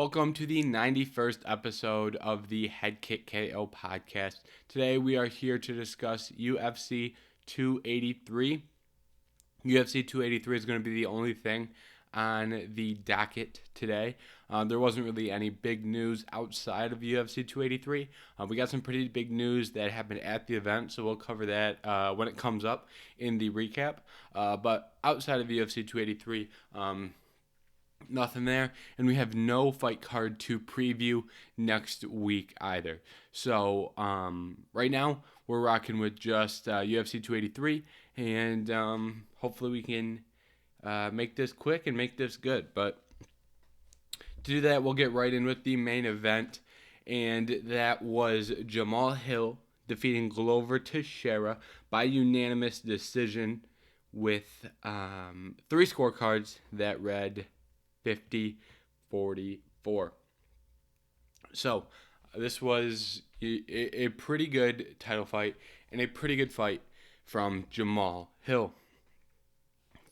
Welcome to the 91st episode of the Head Kick KO podcast. Today we are here to discuss UFC 283. UFC 283 is going to be the only thing on the docket today. There wasn't really any big news outside of UFC 283. We got some pretty big news that happened at the event, so we'll cover that when it comes up in the recap. But outside of UFC 283, nothing there, and we have no fight card to preview next week either. So right now we're rocking with just UFC 283, and hopefully we can make this quick and make this good. But to do that, we'll get right in with the main event, and that was Jamahal Hill defeating Glover Teixeira by unanimous decision with 3 scorecards that read 50-44. So this was a pretty good title fight and a pretty good fight from Jamahal Hill.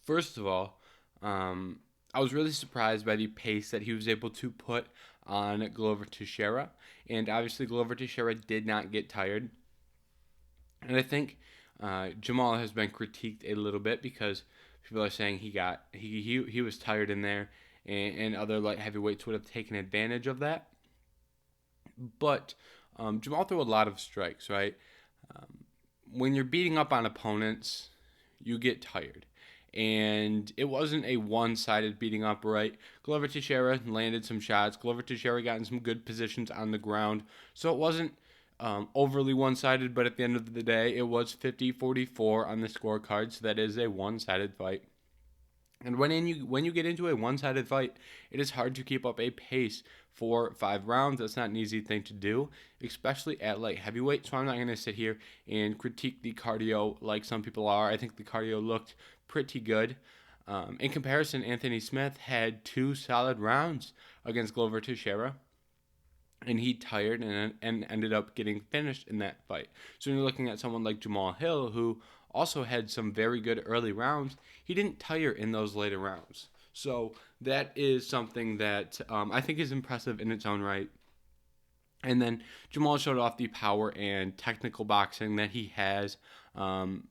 First of all, I was really surprised by the pace that he was able to put on Glover Teixeira, and obviously Glover Teixeira did not get tired. And I think Jamahal has been critiqued a little bit because people are saying he was tired in there, and other light heavyweights would have taken advantage of that. But Jamahal threw a lot of strikes, right? When you're beating up on opponents, you get tired. And it wasn't a one-sided beating up, right? Glover Teixeira landed some shots. Glover Teixeira got in some good positions on the ground. So it wasn't overly one-sided, but at the end of the day, it was 50-44 on the scorecard, so that is a one-sided fight. And when you get into a one-sided fight, it is hard to keep up a pace for 5 rounds. That's not an easy thing to do, especially at light heavyweight. So I'm not going to sit here and critique the cardio like some people are. I think the cardio looked pretty good. In comparison, Anthony Smith had 2 solid rounds against Glover Teixeira, and he tired and ended up getting finished in that fight. So when you're looking at someone like Jamahal Hill, who also had some very good early rounds, he didn't tire in those later rounds. So that is something that I think is impressive in its own right. And then Jamahal showed off the power and technical boxing that he has. And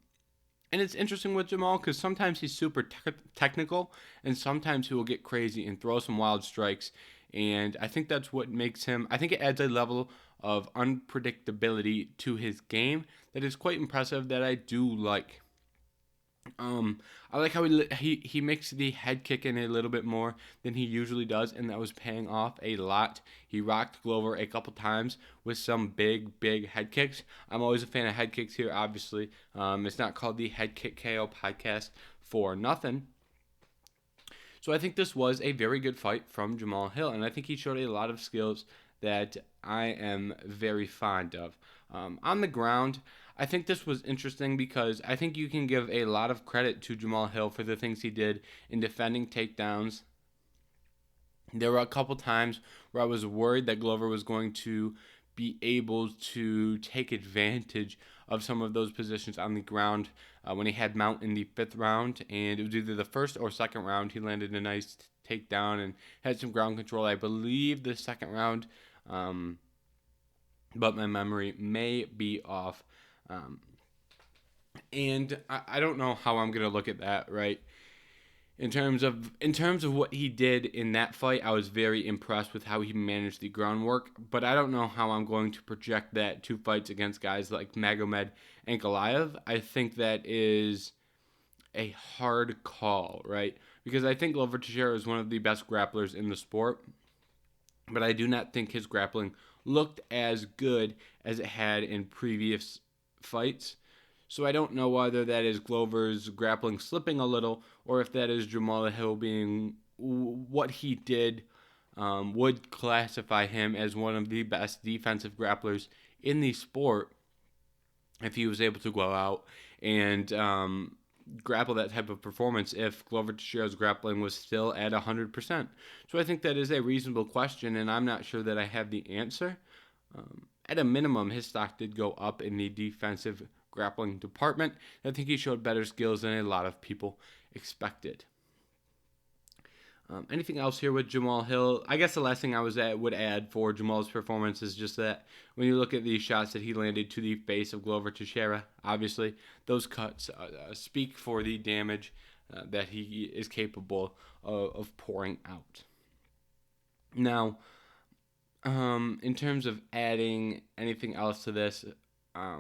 it's interesting with Jamahal because sometimes he's super technical, and sometimes he will get crazy and throw some wild strikes. And I think that's what makes him, I think it adds a level of unpredictability to his game that is quite impressive, that I do like. I like how he makes the head kick in a little bit more than he usually does, and that was paying off a lot. He rocked Glover a couple times with some big head kicks. I'm always a fan of head kicks here, obviously. It's not called the Head Kick KO podcast for nothing. So I think this was a very good fight from Jamahal Hill, and I think he showed a lot of skills that I am very fond of. On the ground, I think this was interesting because I think you can give a lot of credit to Jamahal Hill for the things he did in defending takedowns. There were a couple times where I was worried that Glover was going to be able to take advantage of some of those positions on the ground when he had Mount in the 5th round, and it was either the 1st or 2nd round. He landed a nice takedown and had some ground control. I believe the 2nd round, but my memory may be off. And I don't know how I'm going to look at that, right? In terms of what he did in that fight, I was very impressed with how he managed the groundwork, but I don't know how I'm going to project that to fights against guys like Magomed Ankalaev. I think that is a hard call, right? Because I think Glover Teixeira is one of the best grapplers in the sport, but I do not think his grappling looked as good as it had in previous fights. So I don't know whether that is Glover's grappling slipping a little, or if that is Jamahal Hill being what he did would classify him as one of the best defensive grapplers in the sport if he was able to go out and grapple that type of performance if Glover Teixeira's grappling was still at 100%. So I think that is a reasonable question, and I'm not sure that I have the answer. At a minimum, his stock did go up in the defensive grappling department. I think he showed better skills than a lot of people expected. Anything else here with Jamahal Hill? I guess the last thing would add for Jamal's performance is just that when you look at the shots that he landed to the face of Glover Teixeira, obviously those cuts speak for the damage that he is capable of pouring out. Now, in terms of adding anything else to this, I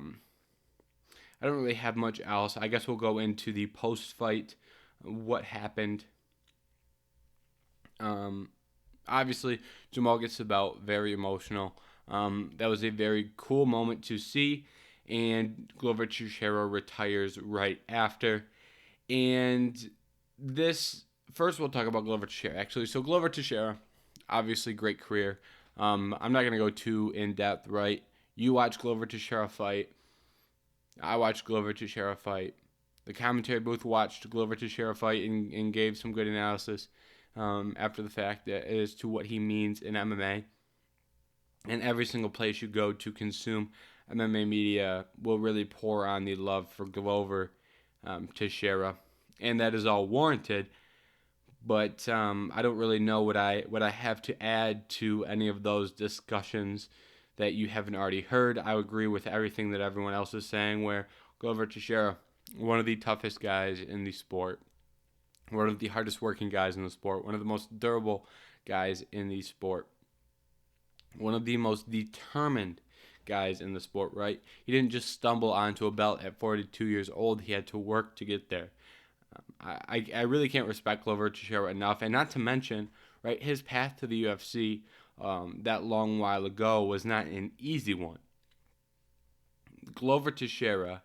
don't really have much else. I guess we'll go into the post-fight, what happened. Obviously, Jamal gets the bout, very emotional. That was a very cool moment to see, and Glover Teixeira retires right after. And this, first we'll talk about Glover Teixeira, actually. So Glover Teixeira, obviously great career. I'm not going to go too in-depth, right? You watch Glover Teixeira fight. I watched Glover Teixeira fight. The commentary booth watched Glover Teixeira fight and gave some good analysis after the fact as to what he means in MMA. And every single place you go to consume MMA media will really pour on the love for Glover Teixeira. And that is all warranted. But I don't really know what I have to add to any of those discussions that you haven't already heard. I agree with everything that everyone else is saying, where Glover Teixeira, one of the toughest guys in the sport, one of the hardest working guys in the sport, one of the most durable guys in the sport, one of the most determined guys in the sport, right? He didn't just stumble onto a belt at 42 years old. He had to work to get there. I really can't respect Glover Teixeira enough, and not to mention, right, his path to the UFC that long while ago was not an easy one. Glover Teixeira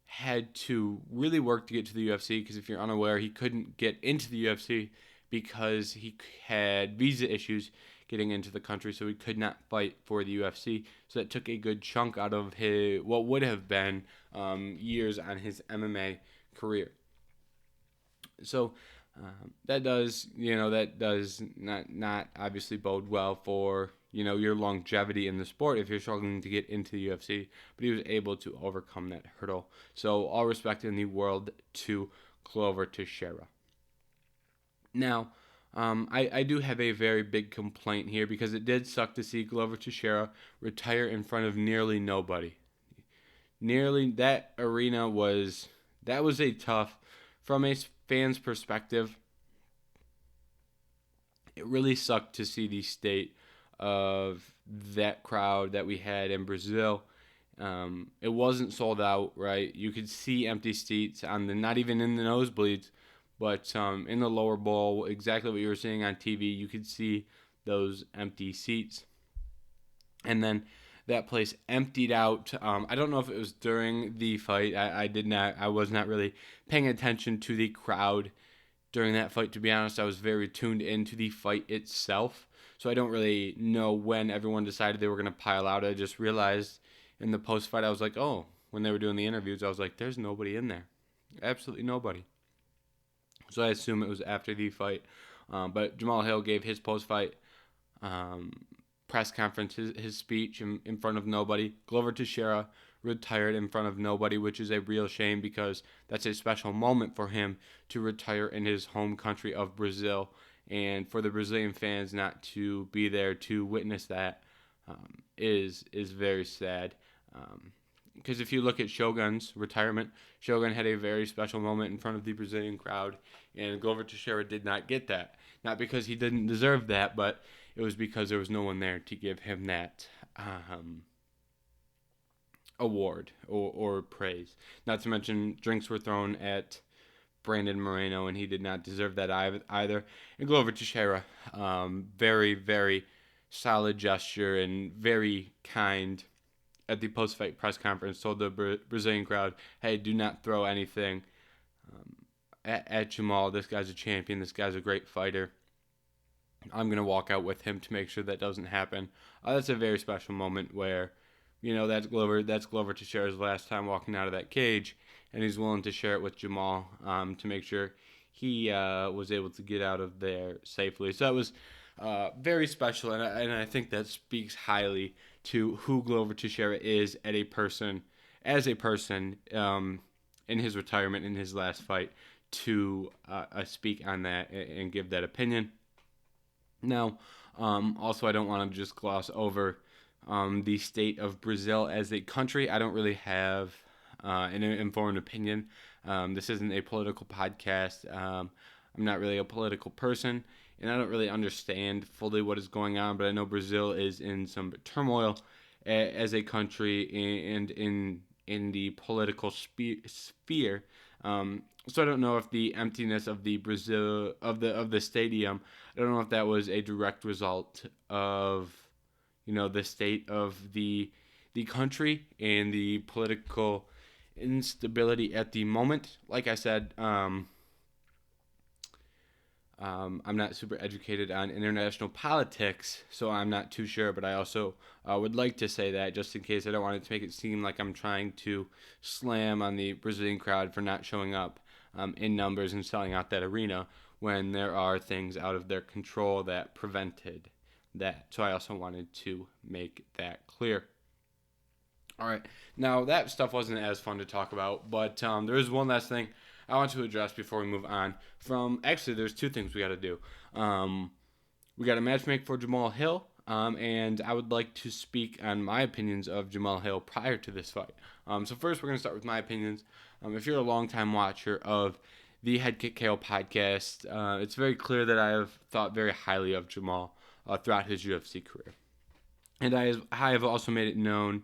had to really work to get to the UFC, because if you're unaware, he couldn't get into the UFC because he had visa issues getting into the country, so he could not fight for the UFC. So that took a good chunk out of his what would have been years on his MMA career. So that does not obviously bode well for your longevity in the sport if you're struggling to get into the UFC. But he was able to overcome that hurdle. So all respect in the world to Glover Teixeira. Now, I do have a very big complaint here, because it did suck to see Glover Teixeira retire in front of nearly nobody. That arena was a tough, from a fan's perspective, it really sucked to see the state of that crowd that we had in Brazil. It wasn't sold out, right? You could see empty seats not even in the nosebleeds, but in the lower bowl, exactly what you were seeing on TV. You could see those empty seats, and then that place emptied out. I don't know if it was during the fight. I was not really paying attention to the crowd during that fight, to be honest. I was very tuned into the fight itself, so I don't really know when everyone decided they were going to pile out. I just realized in the post-fight, I was like, oh, when they were doing the interviews, I was like, there's nobody in there. Absolutely nobody. So I assume it was after the fight. But Jamahal Hill gave his post-fight press conference, his speech in front of nobody. Glover Teixeira retired in front of nobody, which is a real shame, because that's a special moment for him to retire in his home country of Brazil, and for the Brazilian fans not to be there to witness that is very sad. Because if you look at Shogun's retirement, Shogun had a very special moment in front of the Brazilian crowd, and Glover Teixeira did not get that. Not because he didn't deserve that, but it was because there was no one there to give him that award or praise. Not to mention, drinks were thrown at Brandon Moreno, and he did not deserve that either. And Glover Teixeira, very, very solid gesture and very kind at the post-fight press conference, told the Brazilian crowd, hey, do not throw anything at Jamal. This guy's a champion. This guy's a great fighter. I'm going to walk out with him to make sure that doesn't happen. That's a very special moment where, that's Glover Teixeira's last time walking out of that cage, and he's willing to share it with Jamal to make sure he was able to get out of there safely. So that was very special, and I think that speaks highly to who Glover Teixeira is as a person in his retirement, in his last fight, to speak on that and give that opinion. Now, also, I don't want to just gloss over the state of Brazil as a country. I don't really have an informed opinion. This isn't a political podcast. I'm not really a political person, and I don't really understand fully what is going on, but I know Brazil is in some turmoil as a country and in the political sphere. So I don't know if the emptiness of the Brazil of the stadium, I don't know if that was a direct result of the state of the country and the political instability at the moment. Like I said, I'm not super educated on international politics, so I'm not too sure, but I also would like to say that just in case. I don't want it to make it seem like I'm trying to slam on the Brazilian crowd for not showing up in numbers and selling out that arena when there are things out of their control that prevented that. So I also wanted to make that clear. All right, now that stuff wasn't as fun to talk about, but there is one last thing I want to address before we move on. Actually, there's two things we got to do. We got a matchmake for Jamahal Hill, and I would like to speak on my opinions of Jamahal Hill prior to this fight. So first, we're going to start with my opinions. If you're a longtime watcher of the Head Kick KO podcast, it's very clear that I have thought very highly of Jamahal throughout his UFC career. And I have also made it known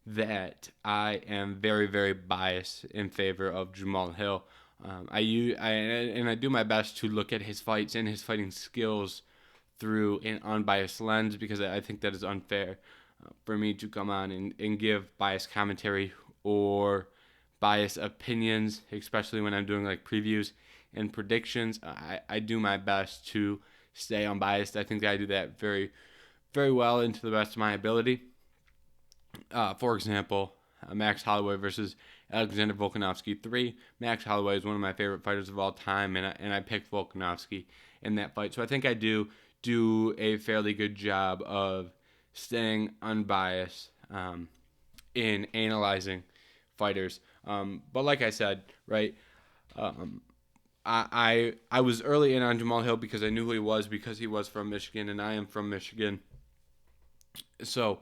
that I am very, very biased in favor of Jamahal Hill. I do my best to look at his fights and his fighting skills through an unbiased lens, because I think that is unfair for me to come on and give biased commentary or biased opinions, especially when I'm doing like previews and predictions. I do my best to stay unbiased. I think that I do that very, very well and to the best of my ability. For example, Max Holloway versus Alexander Volkanovski 3. Max Holloway is one of my favorite fighters of all time, and I picked Volkanovski in that fight. So I think I do a fairly good job of staying unbiased in analyzing fighters. But like I said, right, I was early in on Jamahal Hill because I knew who he was, because he was from Michigan, and I am from Michigan. So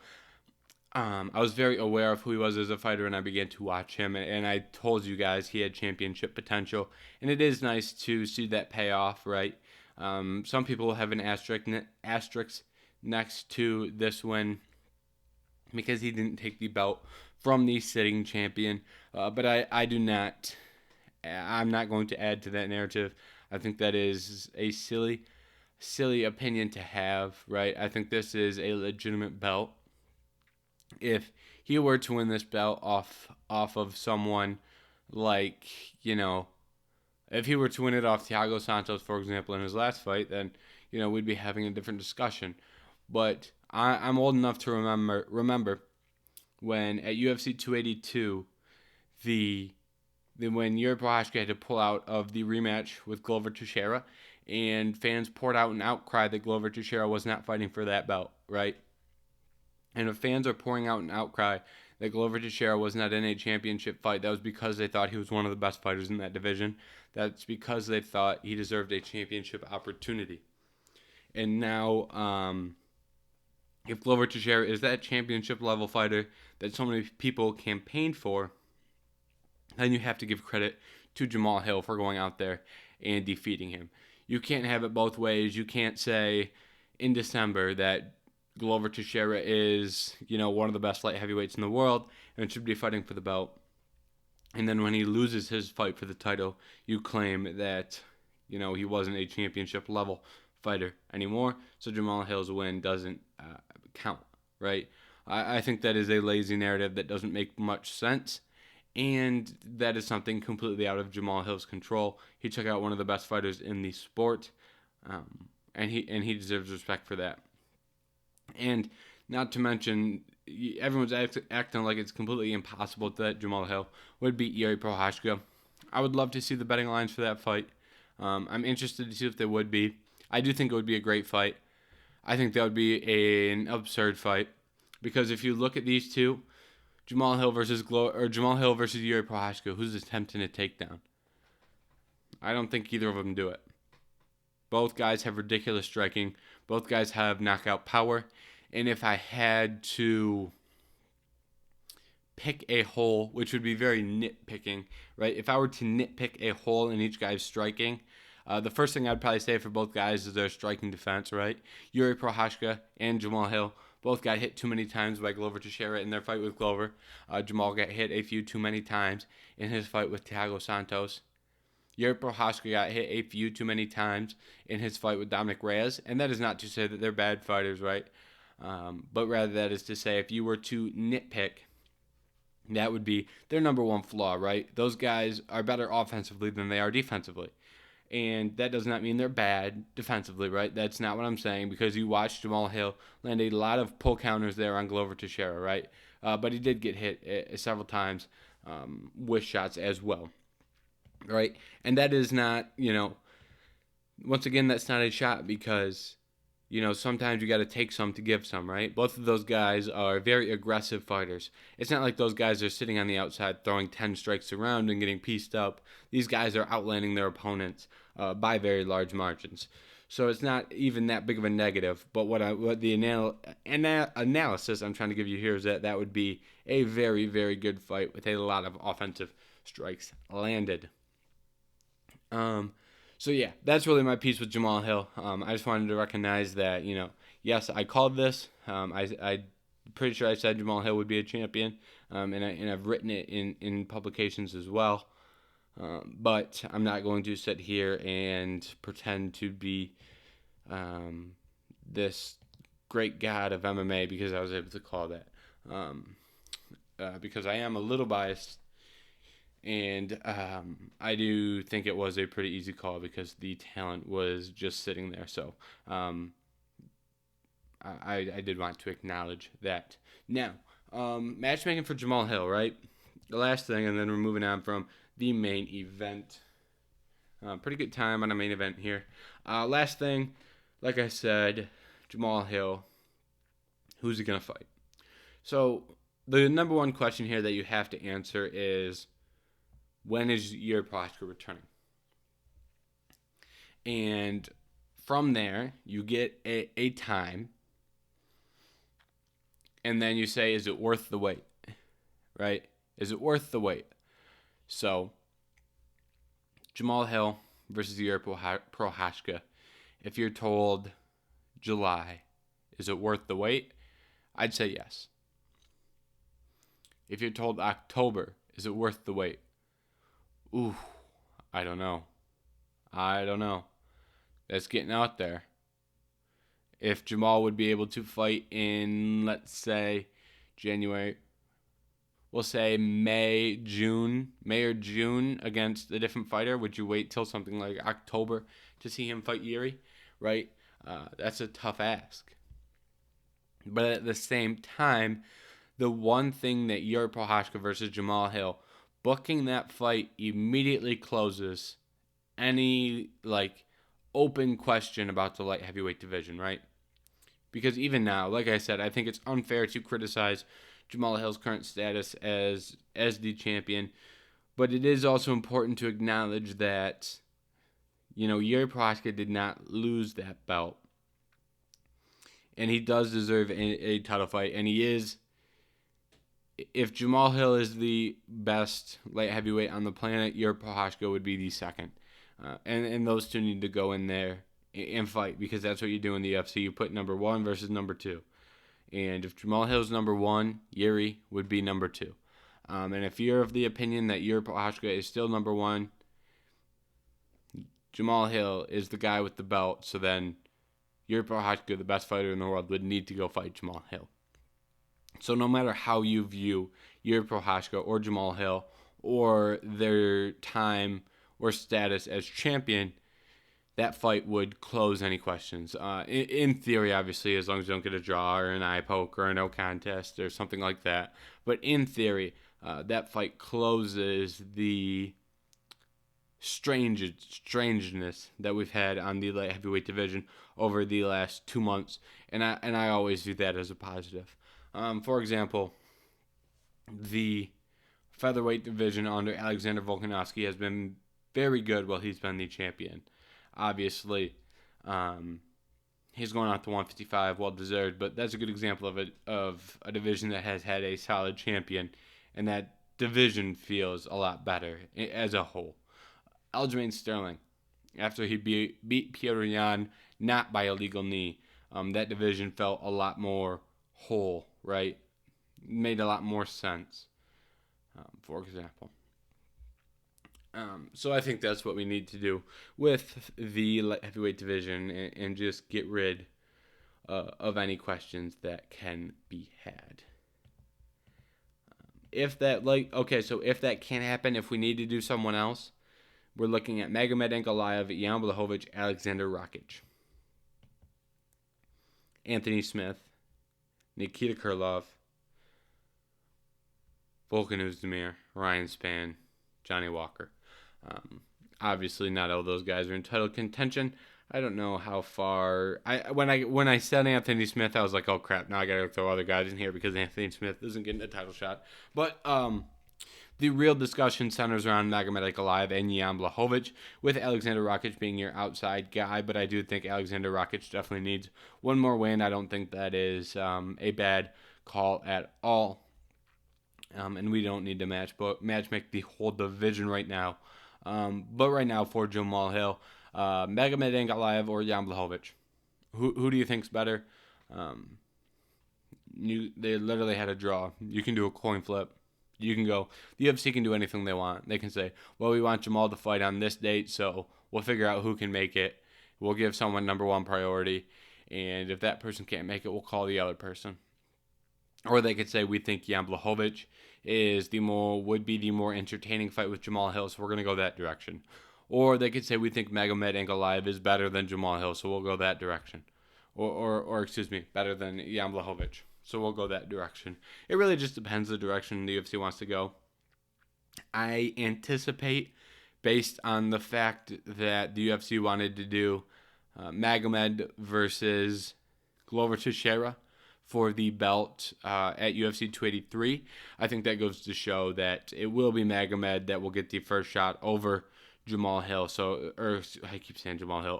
I was very aware of who he was as a fighter, and I began to watch him, and I told you guys he had championship potential, and it is nice to see that pay off, right? Some people have an asterisk next to this win because he didn't take the belt from the sitting champion, but I do not. I'm not going to add to that narrative. I think that is a silly opinion to have, right? I think this is a legitimate belt. If he were to win this belt off of someone like, if he were to win it off Thiago Santos, for example, in his last fight, then, we'd be having a different discussion. But I'm old enough to remember when at UFC 282, when Yuri Prochazka had to pull out of the rematch with Glover Teixeira, and fans poured out an outcry that Glover Teixeira was not fighting for that belt, right? And if fans are pouring out an outcry that Glover Teixeira was not in a championship fight, that was because they thought he was one of the best fighters in that division. That's because they thought he deserved a championship opportunity. And now, if Glover Teixeira is that championship level fighter that so many people campaigned for, then you have to give credit to Jamahal Hill for going out there and defeating him. You can't have it both ways. You can't say in December that Glover Teixeira is, one of the best light heavyweights in the world and should be fighting for the belt. And then when he loses his fight for the title, you claim that, he wasn't a championship level fighter anymore. So Jamahal Hill's win doesn't count, right? I think that is a lazy narrative that doesn't make much sense. And that is something completely out of Jamahal Hill's control. He took out one of the best fighters in the sport, and he deserves respect for that. And not to mention, everyone's acting like it's completely impossible that Jamahal Hill would beat Yuri Prochazka. I would love to see the betting lines for that fight. I'm interested to see if they would be. I do think it would be a great fight. I think that would be an absurd fight, because if you look at these two, Jamahal Hill versus Yuri Prochazka, who's attempting a takedown? I don't think either of them do it. Both guys have ridiculous striking. Both guys have knockout power. And if I had to pick a hole, which would be very nitpicking, right? If I were to nitpick a hole in each guy's striking, the first thing I'd probably say for both guys is their striking defense, right? Yuri Prochazka and Jamahal Hill both got hit too many times by Glover Teixeira in their fight with Glover. Jamal got hit a few too many times in his fight with Thiago Santos. Yuri Prochazka got hit a few too many times in his fight with Dominic Reyes. And that is not to say that they're bad fighters, right? But rather that is to say if you were to nitpick, that would be their number one flaw, right? Those guys are better offensively than they are defensively. And that does not mean they're bad defensively, right? That's not what I'm saying, because you watched Jamahal Hill land a lot of pull counters there on Glover Teixeira, right? But he did get hit several times with shots as well, right? And that is not, once again, that's not a shot because, sometimes you got to take some to give some, right? Both of those guys are very aggressive fighters. It's not like those guys are sitting on the outside throwing 10 strikes around and getting pieced up. These guys are outlanding their opponents by very large margins. So it's not even that big of a negative. But what the analysis I'm trying to give you here is that would be a very, very good fight with a lot of offensive strikes landed. So yeah, that's really my piece with Jamahal Hill. I just wanted to recognize that, yes, I called this. I'm pretty sure I said Jamahal Hill would be a champion, and I've written it in publications as well. But I'm not going to sit here and pretend to be this great god of MMA because I was able to call that. Because I am a little biased. And I do think it was a pretty easy call because the talent was just sitting there. So I did want to acknowledge that. Now, matchmaking for Jamahal Hill, right? The last thing, and then we're moving on from the main event. Pretty good time on a main event here. Last thing, like I said, Jamahal Hill, who's he going to fight? So the number one question here that you have to answer is, when is Yuri Prochazka returning? And from there, you get a time, and then you say, is it worth the wait? Right? Is it worth the wait? So, Jamahal Hill versus Yuri Prochazka. If you're told July, is it worth the wait? I'd say yes. If you're told October, is it worth the wait? Ooh, I don't know. That's getting out there. If Jamal would be able to fight in, let's say, January, we'll say May or June against a different fighter, would you wait till something like October to see him fight Yuri? Right? That's a tough ask. But at the same time, the one thing that Yuri Prochazka versus Jamahal Hill, booking that fight immediately closes any open question about the light heavyweight division, right? Because even now, like I said, I think it's unfair to criticize Jamahal Hill's current status as the champion, but it is also important to acknowledge that Yuri Prochazka did not lose that belt, and he does deserve a title fight, and he is. If Jamahal Hill is the best light heavyweight on the planet, Yuri Prochazka would be the second. And those two need to go in there and fight because that's what you do in the UFC. You put number one versus number two. And if Jamahal Hill's number one, Yuri would be number two. And if you're of the opinion that Yuri Prochazka is still number one, Jamahal Hill is the guy with the belt. So then Yuri Prochazka, the best fighter in the world, would need to go fight Jamahal Hill. So no matter how you view Yuri Prochazka or Jamahal Hill or their time or status as champion, that fight would close any questions. In theory, obviously, as long as you don't get a draw or an eye poke or a no contest or something like that. But in theory, that fight closes the strangeness that we've had on the light heavyweight division over the last 2 months. And I always view that as a positive. For example, the featherweight division under Alexander Volkanovski has been very good while he's been the champion. Obviously, he's going out to 155, well deserved, but that's a good example of a division that has had a solid champion, and that division feels a lot better as a whole. Aljamain Sterling, after he beat Petr Yan, not by a legal knee, that division felt a lot more whole, right? Made a lot more sense, for example. So I think that's what we need to do with the light heavyweight division, and just get rid of any questions that can be had. If that can't happen, if we need to do someone else, we're looking at Magomed Ankalaev, Jan Blachowicz, Alexander Rakic, Anthony Smith, Nikita Krylov, Volkan Oezdemir, Ryan Spann, Johnny Walker. Obviously, not all those guys are in title contention. I don't know how far. When I said Anthony Smith, I was like, oh crap! Now I gotta throw other guys in here because Anthony Smith isn't getting a title shot. But the real discussion centers around Magomed Ankalaev and Jan Blachowicz, with Alexander Rakic being your outside guy. But I do think Alexander Rakic definitely needs one more win. I don't think that is a bad call at all. And we don't need to match make the whole division right now. But right now for Jamahal Hill, Magomed Ankalaev or Jan Blachowicz, who do you think's better? They literally had a draw. You can do a coin flip. You can go. The UFC can do anything they want. They can say, well, we want Jamahal to fight on this date, so we'll figure out who can make it. We'll give someone number one priority, and if that person can't make it, we'll call the other person. Or they could say, we think Jan Blachowicz would be the more entertaining fight with Jamahal Hill, so we're going to go that direction. Or they could say, we think Magomed Ankalaev is better than Jamahal Hill, so we'll go that direction. Or better than Jan Blachowicz, so we'll go that direction. It really just depends the direction the UFC wants to go. I anticipate, based on the fact that the UFC wanted to do Magomed versus Glover Teixeira for the belt at UFC 283. I think that goes to show that it will be Magomed that will get the first shot over Jamahal Hill.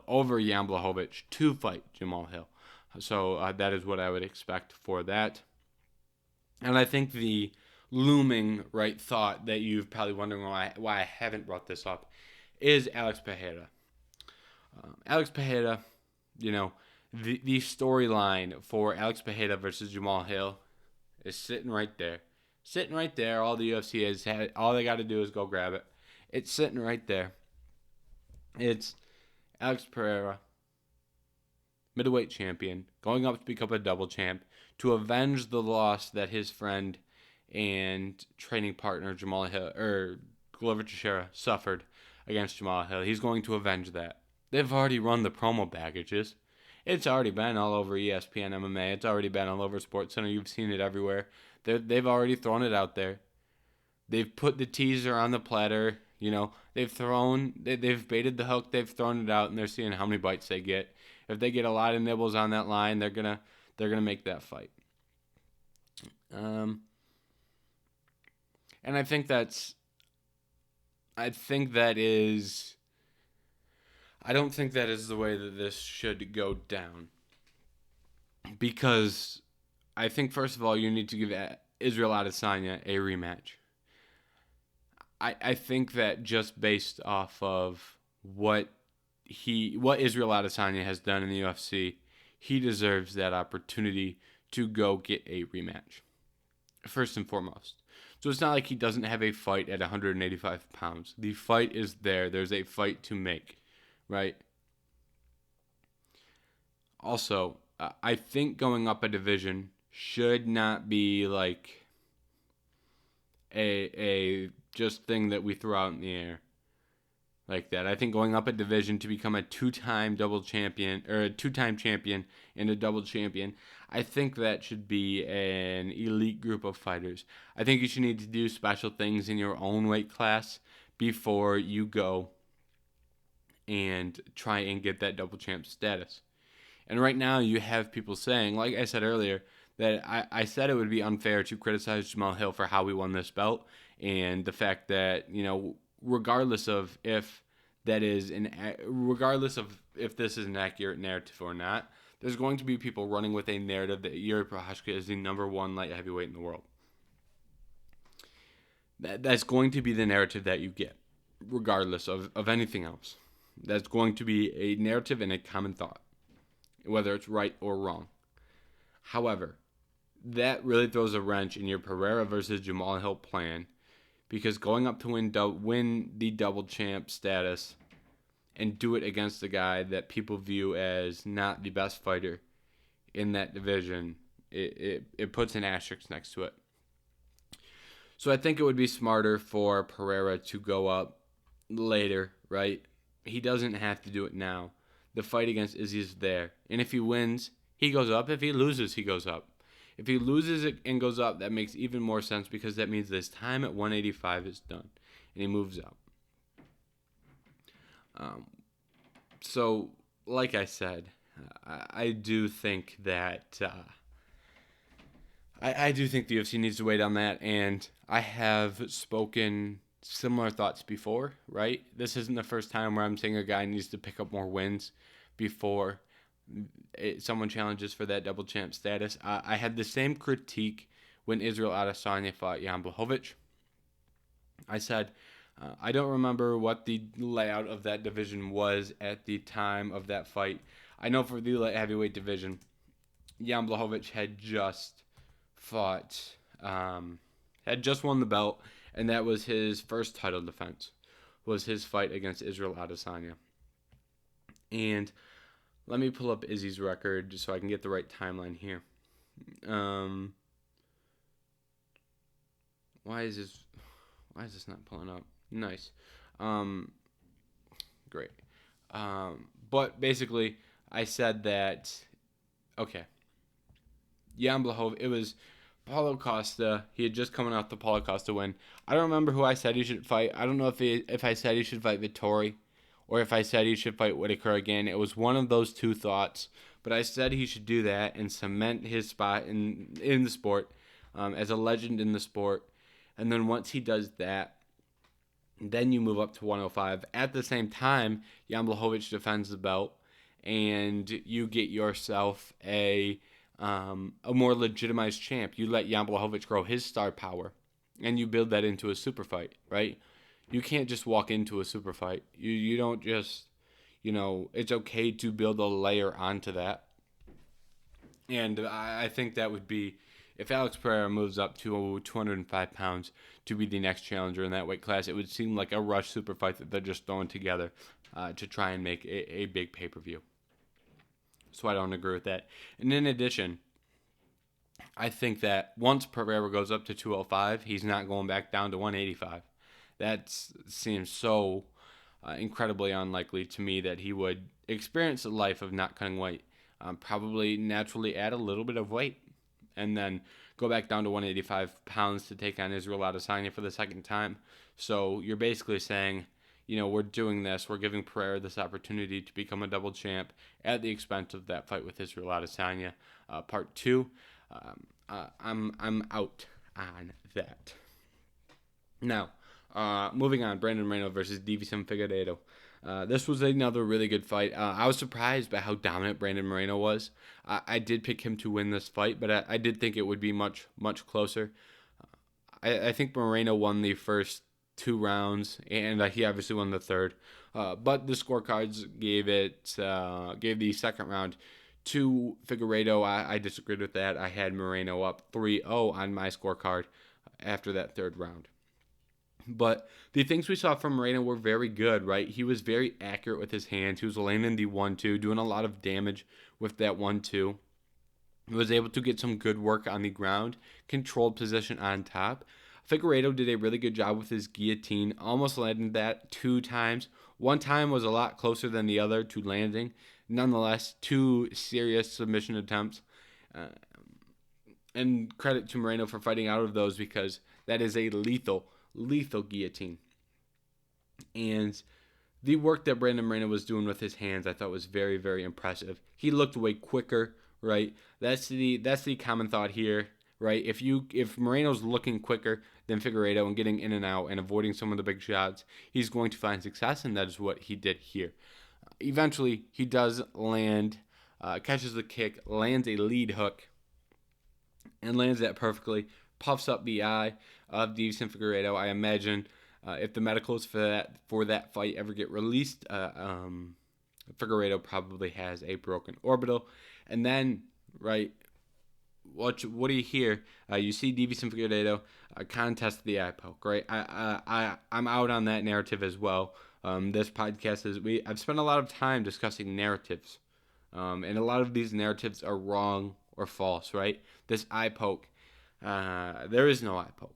Over Jan Blachowicz to fight Jamahal Hill. So that is what I would expect for that. And I think the looming thought that you've probably wondering why I haven't brought this up is Alex Pereira. Alex Pereira, the storyline for Alex Pereira versus Jamahal Hill is sitting right there. Sitting right there. All the UFC has had, all they got to do is go grab it. It's sitting right there. It's Alex Pereira, middleweight champion, going up to become a double champ to avenge the loss that his friend and training partner Glover Teixeira suffered against Jamahal Hill. He's going to avenge that. They've already run the promo packages. It's already been all over ESPN MMA. It's already been all over SportsCenter. You've seen it everywhere. They've already thrown it out there. They've put the teaser on the platter. They've baited the hook. They've thrown it out, and they're seeing how many bites they get. If they get a lot of nibbles on that line, they're gonna make that fight. And I think that is. I don't think that is the way that this should go down. Because I think, first of all, you need to give Israel Adesanya a rematch. I think that just based off of what Israel Adesanya has done in the UFC, he deserves that opportunity to go get a rematch. First and foremost. So it's not like he doesn't have a fight at 185 pounds. The fight is there. There's a fight to make. Right. Also, I think going up a division should not be like a just thing that we throw out in the air like that. I think going up a division to become a two-time champion and a double champion, I think that should be an elite group of fighters. I think you should need to do special things in your own weight class before you go and try and get that double champ status. And right now you have people saying, like I said earlier, that I said it would be unfair to criticize Jamahal Hill for how we won this belt and the fact that, regardless of if this is an accurate narrative or not, there's going to be people running with a narrative that Yuri Prochazka is the number one light heavyweight in the world. That's going to be the narrative that you get, regardless of anything else. That's going to be a narrative and a common thought, whether it's right or wrong. However, that really throws a wrench in your Pereira versus Jamahal Hill plan, because going up to win the double champ status and do it against a guy that people view as not the best fighter in that division, it puts an asterisk next to it. So I think it would be smarter for Pereira to go up later, right? He doesn't have to do it now. The fight against Izzy is there. And if he wins, he goes up. If he loses, he goes up. If he loses it and goes up, that makes even more sense, because that means this time at 185 is done. And he moves up. So, like I said, I do think that I do think the UFC needs to wait on that, and I have spoken similar thoughts before, right? This isn't the first time where I'm saying a guy needs to pick up more wins before someone challenges for that double champ status. I had the same critique when Israel Adesanya fought Jan Blachowicz. I said, I don't remember what the layout of that division was at the time of that fight. I know for the light heavyweight division, Jan Blachowicz had just fought, had just won the belt, and that was his first title defense, was his fight against Israel Adesanya. And let me pull up Izzy's record so I can get the right timeline here. Why is this not pulling up? Nice. Great. But basically, I said that, okay, Jan Blachowicz, it was Paulo Costa. He had just coming off the Paulo Costa win. I don't remember who I said he should fight. I don't know if I said he should fight Vettori or if I said he should fight Whitaker again. It was one of those two thoughts. But I said he should do that and cement his spot in the sport as a legend in the sport. And then once he does that, then you move up to 105. At the same time, Jan Blachowicz defends the belt, and you get yourself a more legitimized champ. You let Jan Blachowicz grow his star power, and you build that into a super fight, right? You can't just walk into a super fight. You don't just, it's okay to build a layer onto that. And I think that would be, if Alex Pereira moves up to 205 pounds to be the next challenger in that weight class, it would seem like a rush super fight that they're just throwing together to try and make a big pay-per-view. So I don't agree with that. And in addition, I think that once Pereira goes up to 205, he's not going back down to 185. That seems so incredibly unlikely to me that he would experience the life of not cutting weight. Probably naturally add a little bit of weight and then go back down to 185 pounds to take on Israel Adesanya for the second time. So you're basically saying, we're doing this. We're giving Pereira this opportunity to become a double champ at the expense of that fight with Israel Adesanya. Part 2, I'm out on that. Now, moving on, Brandon Moreno versus Deivison Figueiredo. This was another really good fight. I was surprised by how dominant Brandon Moreno was. I did pick him to win this fight, but I did think it would be much, much closer. I think Moreno won the first 2 rounds, and he obviously won the third. But the scorecards gave the second round to Figueiredo. I disagreed with that. I had Moreno up 3-0 on my scorecard after that third round. But the things we saw from Moreno were very good, right? He was very accurate with his hands. He was landing the 1-2, doing a lot of damage with that 1-2. He was able to get some good work on the ground, controlled position on top. Figueiredo did a really good job with his guillotine, almost landed that 2 times. One time was a lot closer than the other to landing. Nonetheless, 2 serious submission attempts. And credit to Moreno for fighting out of those, because that is a lethal guillotine. And the work that Brandon Moreno was doing with his hands, I thought was very, very impressive. He looked way quicker, right? That's the common thought here, right? If Moreno's looking quicker than Figueiredo and getting in and out and avoiding some of the big shots, he's going to find success, and that is what he did here. Eventually, he does land, catches the kick, lands a lead hook, and lands that perfectly. Puffs up the eye of Deivison Figueiredo. I imagine if the medicals for that fight ever get released, Figueiredo probably has a broken orbital. And then, right, what do you hear? You see Deivison Figueiredo contest the eye poke, right? I'm out on that narrative as well. This podcast I've spent a lot of time discussing narratives, and a lot of these narratives are wrong or false, right? This eye poke, there is no eye poke.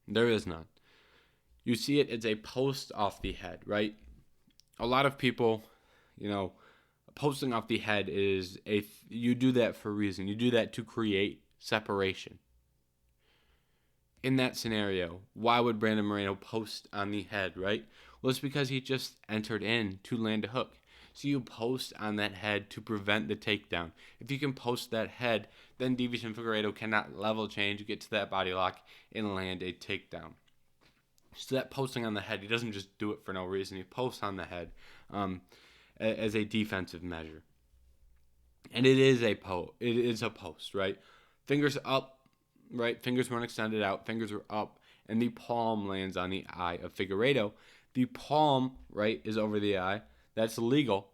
There is none. You see it as a post off the head, right? A lot of people, posting off the head is you do that for a reason. You do that to create separation. In that scenario, why would Brandon Moreno post on the head, right? Well, it's because he just entered in to land a hook. So you post on that head to prevent the takedown. If you can post that head, then Deivison Figueiredo cannot level change, get to that body lock, and land a takedown. So that posting on the head, he doesn't just do it for no reason. He posts on the head as a defensive measure. And it is a post, right? Fingers up, right? Fingers weren't extended out. Fingers were up. And the palm lands on the eye of Figueiredo. The palm, right, is over the eye. That's legal.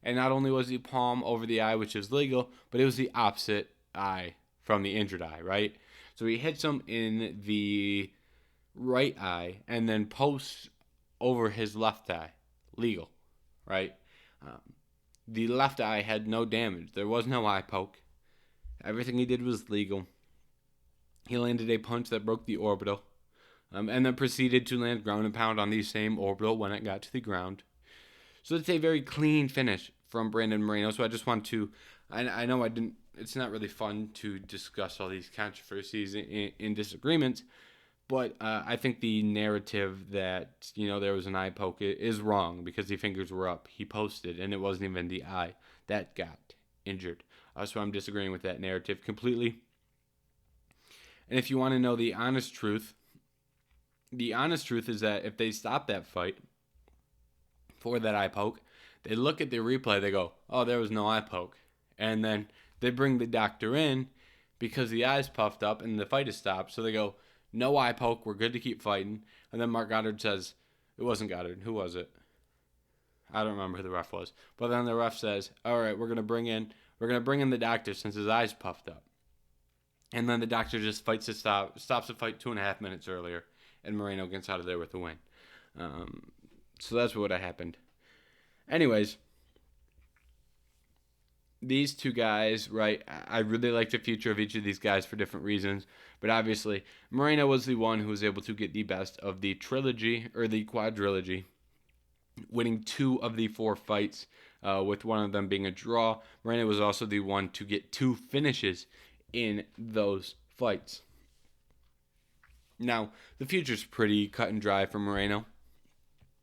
And not only was the palm over the eye, which is legal, but it was the opposite eye from the injured eye, right? So he hits him in the right eye and then posts over his left eye. Legal, right? The left eye had no damage. There was no eye poke. Everything he did was legal. He landed a punch that broke the orbital, and then proceeded to land ground and pound on the same orbital when it got to the ground. So it's a very clean finish from Brandon Moreno. So I just want to, I know I didn't, it's not really fun to discuss all these controversies in disagreements, but I think the narrative that, there was an eye poke is wrong because the fingers were up. He posted, and it wasn't even the eye that got injured. So I'm disagreeing with that narrative completely. And if you want to know the honest truth is that if they stop that fight for that eye poke, they look at the replay, they go, oh, there was no eye poke. And then they bring the doctor in because the eye's puffed up and the fight is stopped. So they go, no eye poke, we're good to keep fighting. And then Mark Goddard says, it wasn't Goddard. Who was it? I don't remember who the ref was. But then the ref says, all right, we're gonna bring in the doctor since his eye's puffed up. And then the doctor just stops the fight 2.5 minutes earlier, and Moreno gets out of there with the win. So that's what happened. Anyways, these two guys, right, I really like the future of each of these guys for different reasons. But obviously, Moreno was the one who was able to get the best of the trilogy, or the quadrilogy, winning 2 of the 4 fights, with one of them being a draw. Moreno was also the one to get 2 finishes in those fights. Now, the future's pretty cut and dry for Moreno,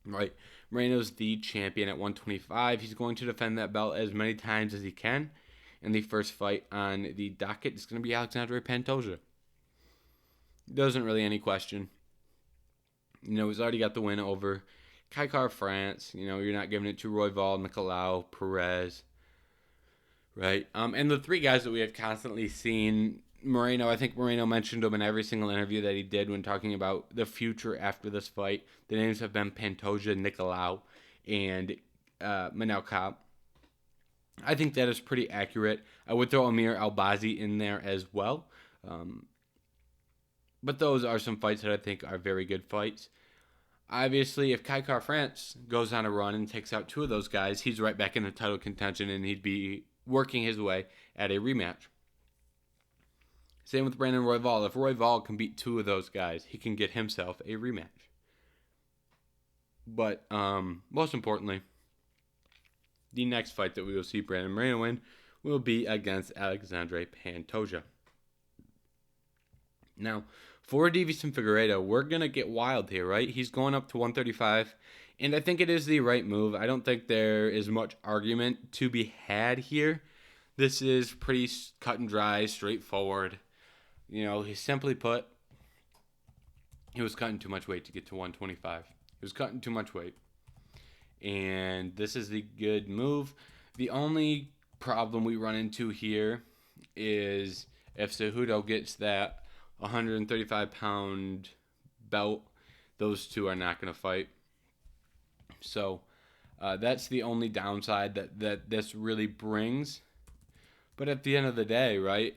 right? Moreno's the champion at 125. He's going to defend that belt as many times as he can. And the first fight on the docket is going to be Alexandre Pantoja. There isn't really any question. He's already got the win over Kaikar France. You're not giving it to Royval, Nicolau, Perez, right? And the 3 guys that we have constantly seen, Moreno, I think Moreno mentioned them in every single interview that he did when talking about the future after this fight. The names have been Pantoja, Nicolau, and Manel Kape. I think that is pretty accurate. I would throw Amir Albazi in there as well. But those are some fights that I think are very good fights. Obviously, if Kaikar France goes on a run and takes out 2 of those guys, he's right back in the title contention, and he'd be working his way at a rematch. Same with Brandon Royval. If Royval can beat 2 of those guys, he can get himself a rematch. But most importantly, the next fight that we will see Brandon Moreno win will be against Alexandre Pantoja. Now, for Deivison Figueiredo, we're going to get wild here, right? He's going up to 135, and I think it is the right move. I don't think there is much argument to be had here This is pretty cut and dry, straightforward. He simply put, he was cutting too much weight to get to 125. He was cutting too much weight. And this is the good move. The only problem we run into here is if Cejudo gets that 135-pound belt, those two are not going to fight. So that's the only downside that this really brings. But at the end of the day, right,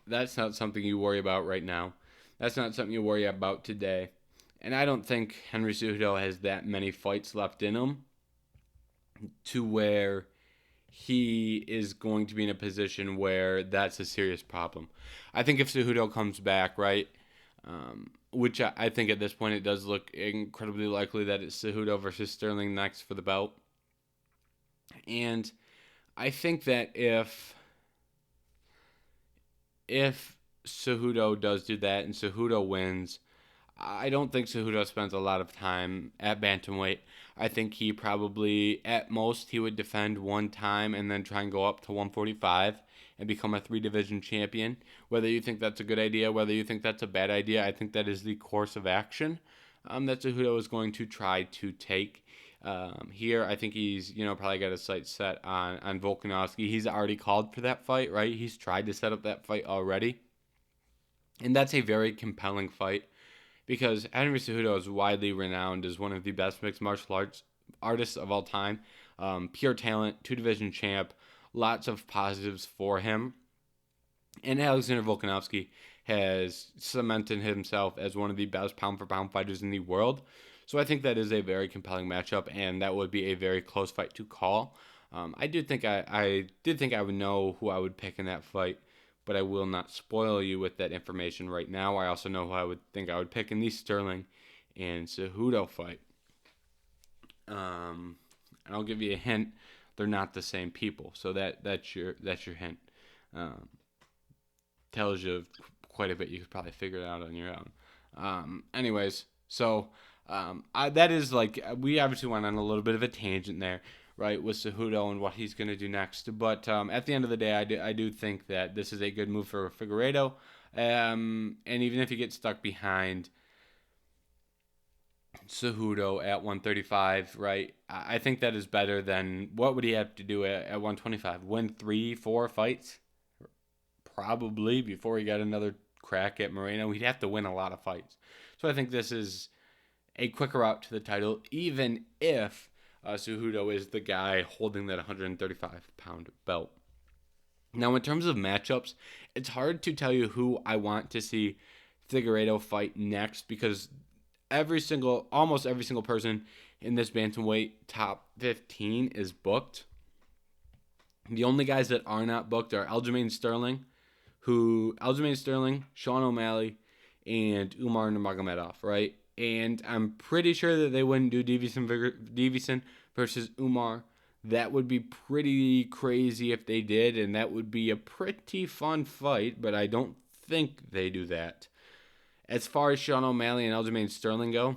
that's not something you worry about right now. That's not something you worry about today. And I don't think Henry Cejudo has that many fights left in him to where he is going to be in a position where that's a serious problem. I think if Cejudo comes back, right, which I think at this point it does look incredibly likely that it's Cejudo versus Sterling next for the belt. And I think that if Cejudo does do that and Cejudo wins, I don't think Cejudo spends a lot of time at bantamweight. I think he probably, at most, he would defend one time and then try and go up to 145 and become a 3-division champion. Whether you think that's a good idea, whether you think that's a bad idea, I think that is the course of action that Cejudo is going to try to take. Here, I think he's probably got his sights set on Volkanovski. He's already called for that fight, right? He's tried to set up that fight already. And that's a very compelling fight because Henry Cejudo is widely renowned as one of the best mixed martial arts artists of all time. Pure talent, 2-division champ, lots of positives for him. And Alexander Volkanovski has cemented himself as one of the best pound-for-pound fighters in the world. So I think that is a very compelling matchup, and that would be a very close fight to call. I did think I would know who I would pick in that fight, but I will not spoil you with that information right now. I also know who I would pick in the Sterling and Cejudo fight. And I'll give you a hint: they're not the same people. So that's your hint. Tells you quite a bit. You could probably figure it out on your own. Anyways, so that is we obviously went on a little bit of a tangent there, right, with Cejudo and what he's going to do next. But at the end of the day, I do think that this is a good move for Figueiredo. And even if he gets stuck behind Cejudo at 135, right, I think that is better than what would he have to do at 125? Win 3-4 fights? Probably before he got another crack at Moreno. He'd have to win a lot of fights. So I think this is a quicker route to the title, even if Cejudo is the guy holding that 135-pound belt. Now, in terms of matchups, it's hard to tell you who I want to see Figueiredo fight next because almost every single person in this bantamweight top 15 is booked. The only guys that are not booked are Aljamain Sterling, Sean O'Malley, and Umar Nurmagomedov, right? And I'm pretty sure that they wouldn't do Deivison versus Umar. That would be pretty crazy if they did, and that would be a pretty fun fight, but I don't think they do that. As far as Sean O'Malley and Aljamain Sterling go,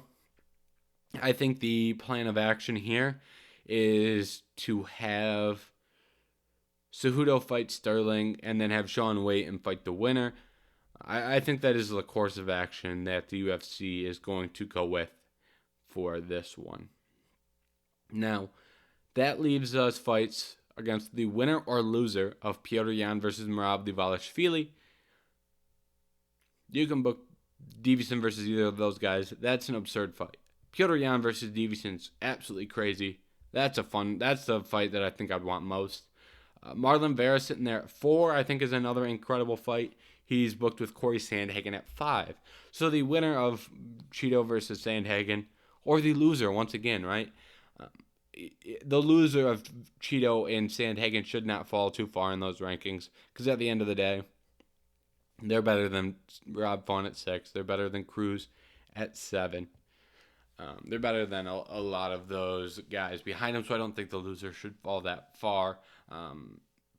I think the plan of action here is to have Cejudo fight Sterling and then have Sean wait and fight the winner. I think that is the course of action that the UFC is going to go with for this one. Now, that leaves us fights against the winner or loser of Petr Yan versus Merab Dvalishvili. You can book Deivison versus either of those guys. That's an absurd fight. Petr Yan versus Deiveson's absolutely crazy. That's the fight that I think I'd want most. Marlon Vera sitting there at 4, I think is another incredible fight. He's booked with Corey Sandhagen at 5. So the winner of Cheeto versus Sandhagen, or the loser, once again, right? The loser of Cheeto and Sandhagen should not fall too far in those rankings, because at the end of the day, they're better than Rob Font at 6. They're better than Cruz at 7. They're better than a lot of those guys behind him, so I don't think the loser should fall that far.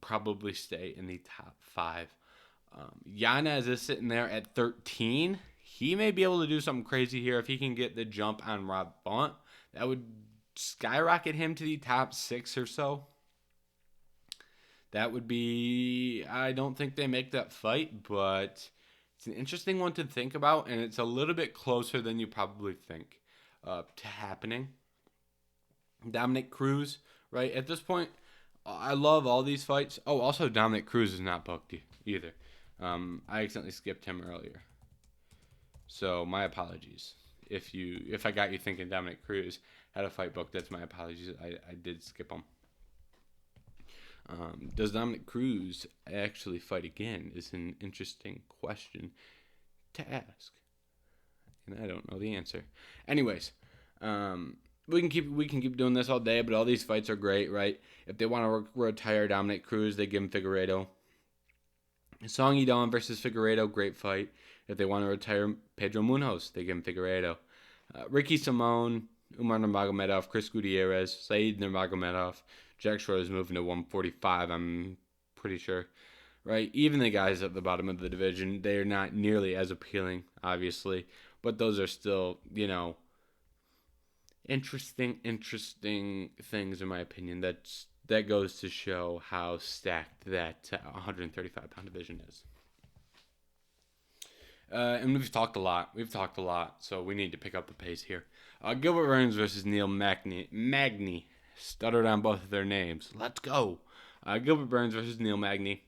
Probably stay in the top 5. Yanez is sitting there at 13. He may be able to do something crazy here if he can get the jump on Rob Font. That would skyrocket him to the top 6 or so. That would be, I don't think they make that fight, but it's an interesting one to think about, and it's a little bit closer than you probably think to happening. Dominic Cruz, right? At this point, I love all these fights. Oh, also Dominic Cruz is not booked either. I accidentally skipped him earlier, so my apologies. If I got you thinking Dominic Cruz had a fight booked, that's my apologies. I did skip him. Does Dominic Cruz actually fight again? Is an interesting question to ask, and I don't know the answer. Anyways, we can keep doing this all day, but all these fights are great, right? If they want to retire Dominic Cruz, they give him Figueiredo. Song Yadong versus Figueiredo, great fight. If they want to retire Pedro Munoz, they give him Figueiredo. Ricky Simone, Umar Nurmagomedov, Chris Gutierrez, Said Nurmagomedov. Jack Schroeder is moving to 145, I'm pretty sure. Right? Even the guys at the bottom of the division, they're not nearly as appealing, obviously. But those are still, interesting things in my opinion. That goes to show how stacked that 135-pound division is. And we've talked a lot, so we need to pick up the pace here. Gilbert Burns versus Neil Magny. Stuttered on both of their names. Let's go. Gilbert Burns versus Neil Magny.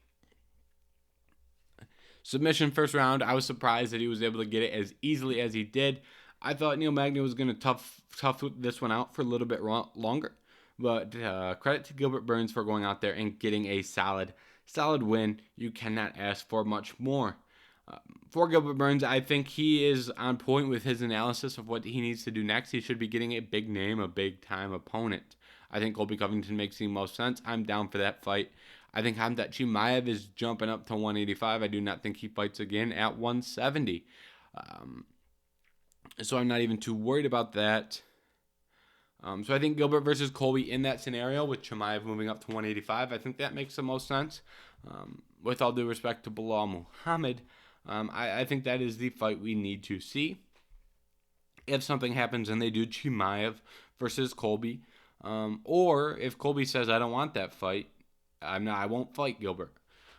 Submission first round. I was surprised that he was able to get it as easily as he did. I thought Neil Magny was going to tough this one out for a little bit longer. But credit to Gilbert Burns for going out there and getting a solid win. You cannot ask for much more. For Gilbert Burns, I think he is on point with his analysis of what he needs to do next. He should be getting a big name, a big-time opponent. I think Colby Covington makes the most sense. I'm down for that fight. I think Khamzat Chimaev is jumping up to 185. I do not think he fights again at 170. So I'm not even too worried about that. So I think Gilbert versus Colby in that scenario with Chimaev moving up to 185, I think that makes the most sense. With all due respect to Bilal Muhammad, I think that is the fight we need to see. If something happens and they do Chimaev versus Colby, or if Colby says, I don't want that fight, I won't fight Gilbert.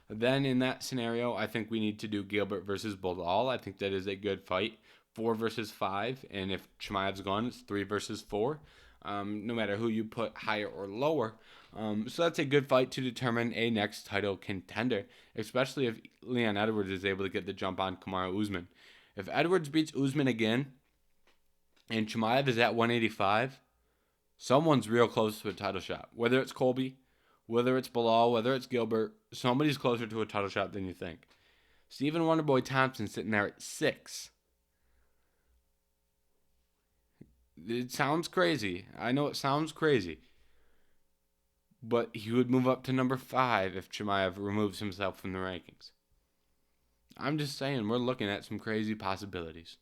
Then in that scenario, I think we need to do Gilbert versus Bilal. I think that is a good fight. 4 versus 5, and if Chimaev's gone, it's 3 versus 4. No matter who you put higher or lower. So that's a good fight to determine a next title contender, especially if Leon Edwards is able to get the jump on Kamaru Usman. If Edwards beats Usman again, and Chimaev is at 185, someone's real close to a title shot. Whether it's Colby, whether it's Bilal, whether it's Gilbert, somebody's closer to a title shot than you think. Stephen Wonderboy Thompson sitting there at 6. It sounds crazy. I know it sounds crazy. But he would move up to number 5 if Chimaev removes himself from the rankings. I'm just saying, we're looking at some crazy possibilities.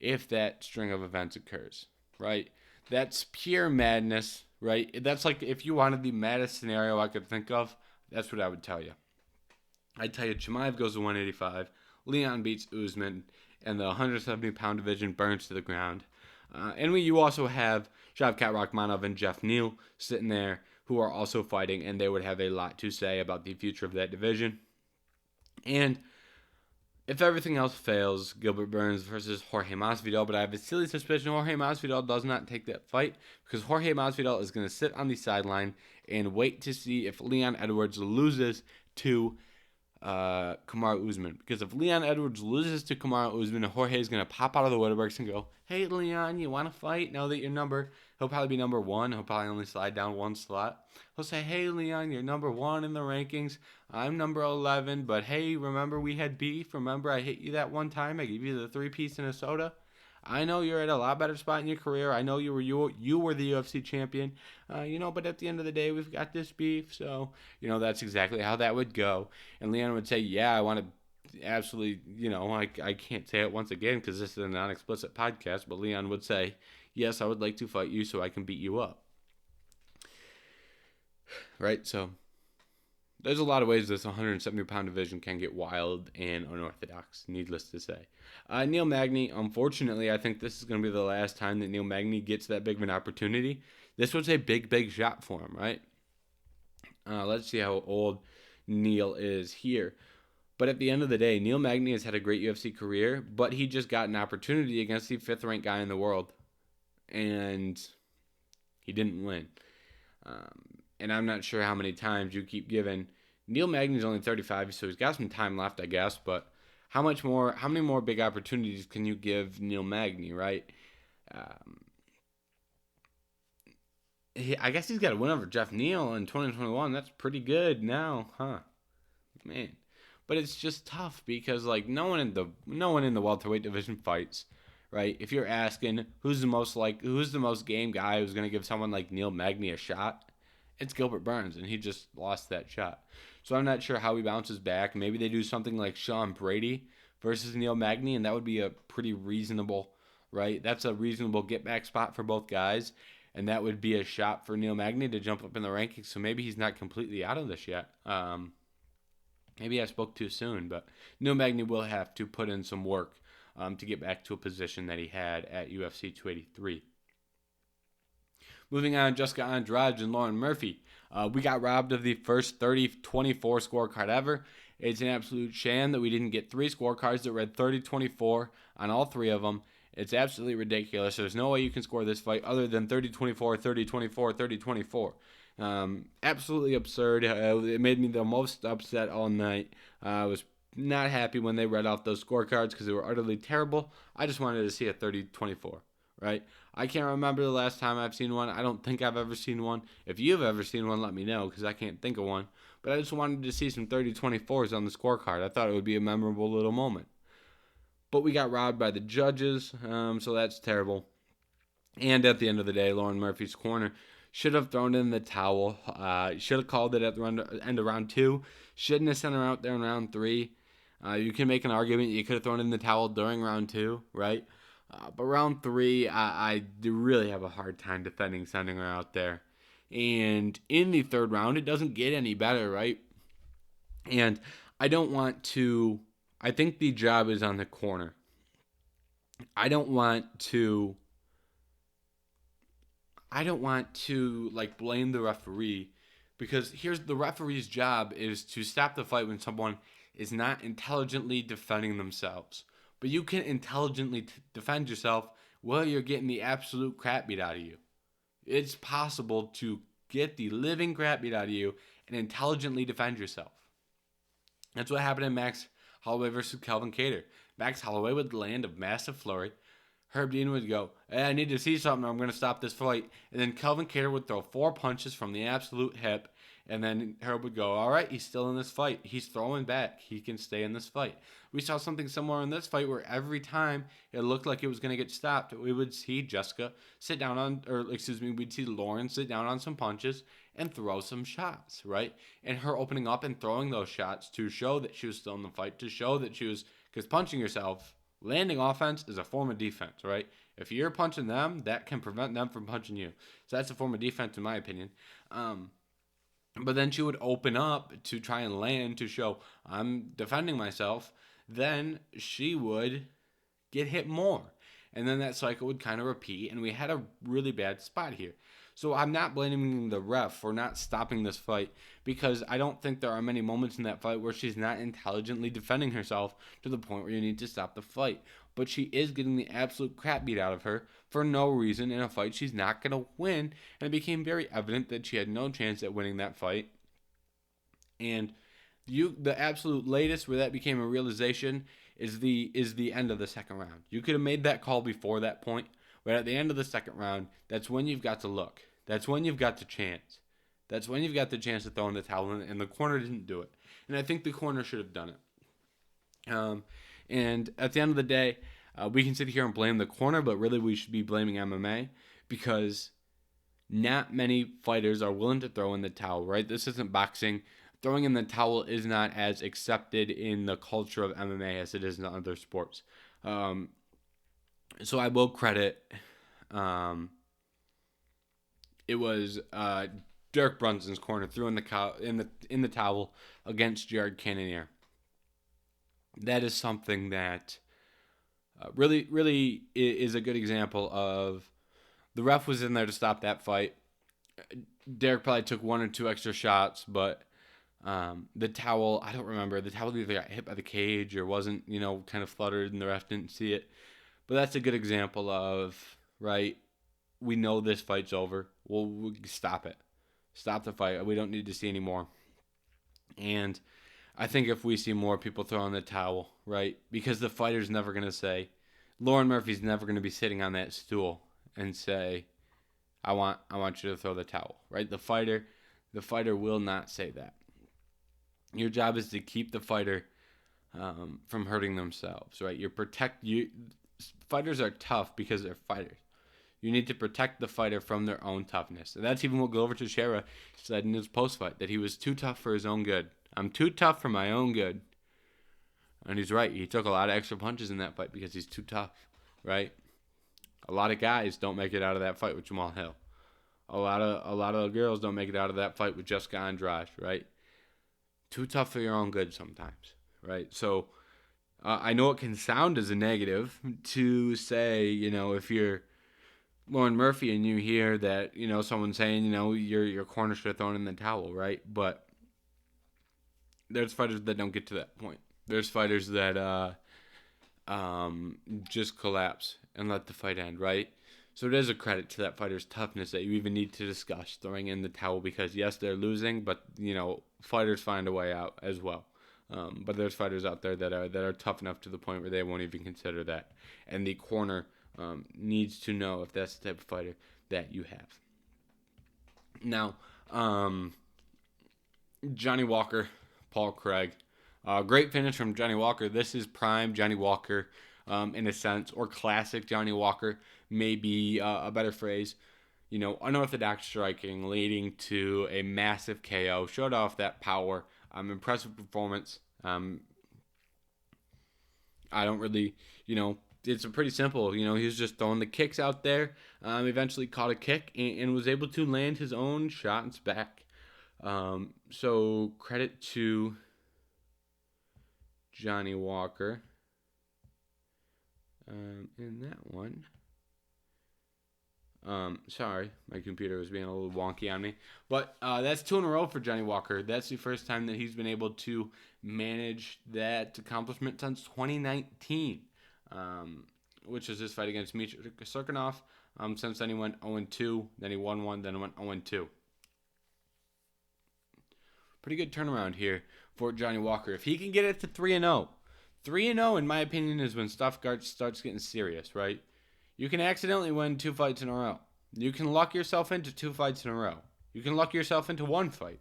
If that string of events occurs, right? That's pure madness, right? That's like if you wanted the maddest scenario I could think of, that's what I would tell you. I'd tell you Chimaev goes to 185, Leon beats Usman, and the 170-pound division burns to the ground. And you also have Shavkat Rakhmonov and Jeff Neal sitting there who are also fighting, and they would have a lot to say about the future of that division. And if everything else fails, Gilbert Burns versus Jorge Masvidal, but I have a silly suspicion Jorge Masvidal does not take that fight because Jorge Masvidal is going to sit on the sideline and wait to see if Leon Edwards loses to Kamaru Usman. Because if Leon Edwards loses to Kamaru Usman, Jorge is going to pop out of the woodworks and go, hey, Leon, you want to fight? Now that he'll probably be number 1. He'll probably only slide down 1 slot. He'll say, hey, Leon, you're number 1 in the rankings. I'm number 11, but hey, remember we had beef? Remember I hit you that one time? I gave you the 3-piece and a soda? I know you're at a lot better spot in your career. I know you were the UFC champion. But at the end of the day, we've got this beef. So, that's exactly how that would go. And Leon would say, yeah, I want to absolutely, I can't say it once again because this is a non-explicit podcast, but Leon would say, yes, I would like to fight you so I can beat you up. Right? So there's a lot of ways this 170-pound division can get wild and unorthodox, needless to say. Neil Magny, unfortunately, I think this is going to be the last time that Neil Magny gets that big of an opportunity. This was a big shot for him, right? Let's see how old Neil is here. But at the end of the day, Neil Magny has had a great UFC career, but he just got an opportunity against the fifth-ranked guy in the world, and he didn't win. And I'm not sure how many times you keep giving. Neil Magny's only 35, so he's got some time left, I guess. But how many more big opportunities can you give Neil Magny, right? I guess he's got a win over Jeff Neal in 2021. That's pretty good now, huh? Man, but it's just tough because like no one in the welterweight division fights, right? If you're asking who's the most game guy who's gonna give someone like Neil Magny a shot, it's Gilbert Burns, and he just lost that shot. So I'm not sure how he bounces back. Maybe they do something like Sean Brady versus Neil Magny, and that would be a pretty reasonable, right? That's a reasonable get back spot for both guys, and that would be a shot for Neil Magny to jump up in the rankings. So maybe he's not completely out of this yet. Maybe I spoke too soon, but Neil Magny will have to put in some work to get back to a position that he had at UFC 283. Moving on, Jessica Andrade and Lauren Murphy. We got robbed of the first 30-24 scorecard ever. It's an absolute shame that we didn't get 3 scorecards that read 30-24 on all 3 of them. It's absolutely ridiculous. There's no way you can score this fight other than 30-24, 30-24, 30-24. Absolutely absurd. It made me the most upset all night. I was not happy when they read off those scorecards because they were utterly terrible. I just wanted to see a 30-24, right? I can't remember the last time I've seen one. I don't think I've ever seen one. If you've ever seen one, let me know because I can't think of one. But I just wanted to see some 30-24s on the scorecard. I thought it would be a memorable little moment. But we got robbed by the judges, so that's terrible. And at the end of the day, Lauren Murphy's corner should have thrown in the towel. Should have called it at the end of round 2. Shouldn't have sent her out there in round 3. You can make an argument you could have thrown in the towel during round 2, right? But round 3, I do really have a hard time defending sending her out there. And in the 3rd round, it doesn't get any better, right? And I think the job is on the corner. I don't want to like blame the referee because here's the referee's job is to stop the fight when someone is not intelligently defending themselves. But you can intelligently defend yourself while you're getting the absolute crap beat out of you. It's possible to get the living crap beat out of you and intelligently defend yourself. That's what happened in Max Holloway versus Kelvin Kattar. Max Holloway would land a massive flurry. Herb Dean would go, hey, I need to see something. I'm going to stop this fight. And then Kelvin Kattar would throw 4 punches from the absolute hip. And then Herb would go, all right, he's still in this fight. He's throwing back. He can stay in this fight. We saw something similar in this fight where every time it looked like it was going to get stopped, we would see we'd see Lauren sit down on some punches and throw some shots, right? And her opening up and throwing those shots to show that she was still in the fight, to show that she was, because punching yourself, landing offense is a form of defense, right? If you're punching them, that can prevent them from punching you. So that's a form of defense in my opinion. But then she would open up to try and land to show I'm defending myself. Then she would get hit more. And then that cycle would kind of repeat. And we had a really bad spot here. So I'm not blaming the ref for not stopping this fight because I don't think there are many moments in that fight where she's not intelligently defending herself to the point where you need to stop the fight. But she is getting the absolute crap beat out of her for no reason in a fight she's not going to win. And it became very evident that she had no chance at winning that fight. And the absolute latest where that became a realization is the end of the 2nd round. You could have made that call before that point, but at the end of the 2nd round, that's when you've got to look. That's when you've got the chance. That's when you've got the chance to throw in the towel, and the corner didn't do it. And I think the corner should have done it. And at the end of the day, we can sit here and blame the corner, but really we should be blaming MMA because not many fighters are willing to throw in the towel, right? This isn't boxing. Throwing in the towel is not as accepted in the culture of MMA as it is in other sports. So I will credit. It was Derek Brunson's corner threw in the towel against Jared Cannonier. That is something that really is a good example of the ref was in there to stop that fight. Derek probably took one or two extra shots, but the towel, I don't remember. The towel either got hit by the cage or wasn't, kind of fluttered and the ref didn't see it. But that's a good example of, right, we know this fight's over. We'll stop it. Stop the fight. We don't need to see any more. And I think if we see more people throw in the towel, right, because the fighter's never going to say, Lauren Murphy's never going to be sitting on that stool and say, I want you to throw the towel, right? The fighter will not say that. Your job is to keep the fighter from hurting themselves, right? Fighters are tough because they're fighters. You need to protect the fighter from their own toughness. And that's even what Glover Teixeira said in his post-fight, that he was too tough for his own good. I'm too tough for my own good. And he's right. He took a lot of extra punches in that fight because he's too tough, right? A lot of guys don't make it out of that fight with Jamahal Hill. A lot of girls don't make it out of that fight with Jessica Andrade, right? Too tough for your own good sometimes, right? So I know it can sound as a negative to say, if you're Lauren Murphy and you hear that, someone saying, your corner should have thrown in the towel, right? But there's fighters that don't get to that point. There's fighters that just collapse and let the fight end, right? So it is a credit to that fighter's toughness that you even need to discuss throwing in the towel because, yes, they're losing, but, fighters find a way out as well. But there's fighters out there that are tough enough to the point where they won't even consider that. And the corner needs to know if that's the type of fighter that you have. Now, Johnny Walker, Paul Craig. Great finish from Johnny Walker. This is prime Johnny Walker in a sense, or classic Johnny Walker, may be a better phrase. Unorthodox striking leading to a massive KO. Showed off that power. Impressive performance. I don't really, it's a pretty simple. He was just throwing the kicks out there. Eventually caught a kick and was able to land his own shots back. So credit to Johnny Walker in that one. Sorry, my computer was being a little wonky on me. But that's 2 in a row for Johnny Walker. That's the first time that he's been able to manage that accomplishment since 2019, which was his fight against Mitya Serkinov. Since then he went 0-2, then he won 1, then went 0-2. Pretty good turnaround here for Johnny Walker. If he can get it to 3-0, 3-0 in my opinion is when stuff starts getting serious, right? You can accidentally win 2 fights in a row. You can luck yourself into 2 fights in a row. You can luck yourself into 1 fight.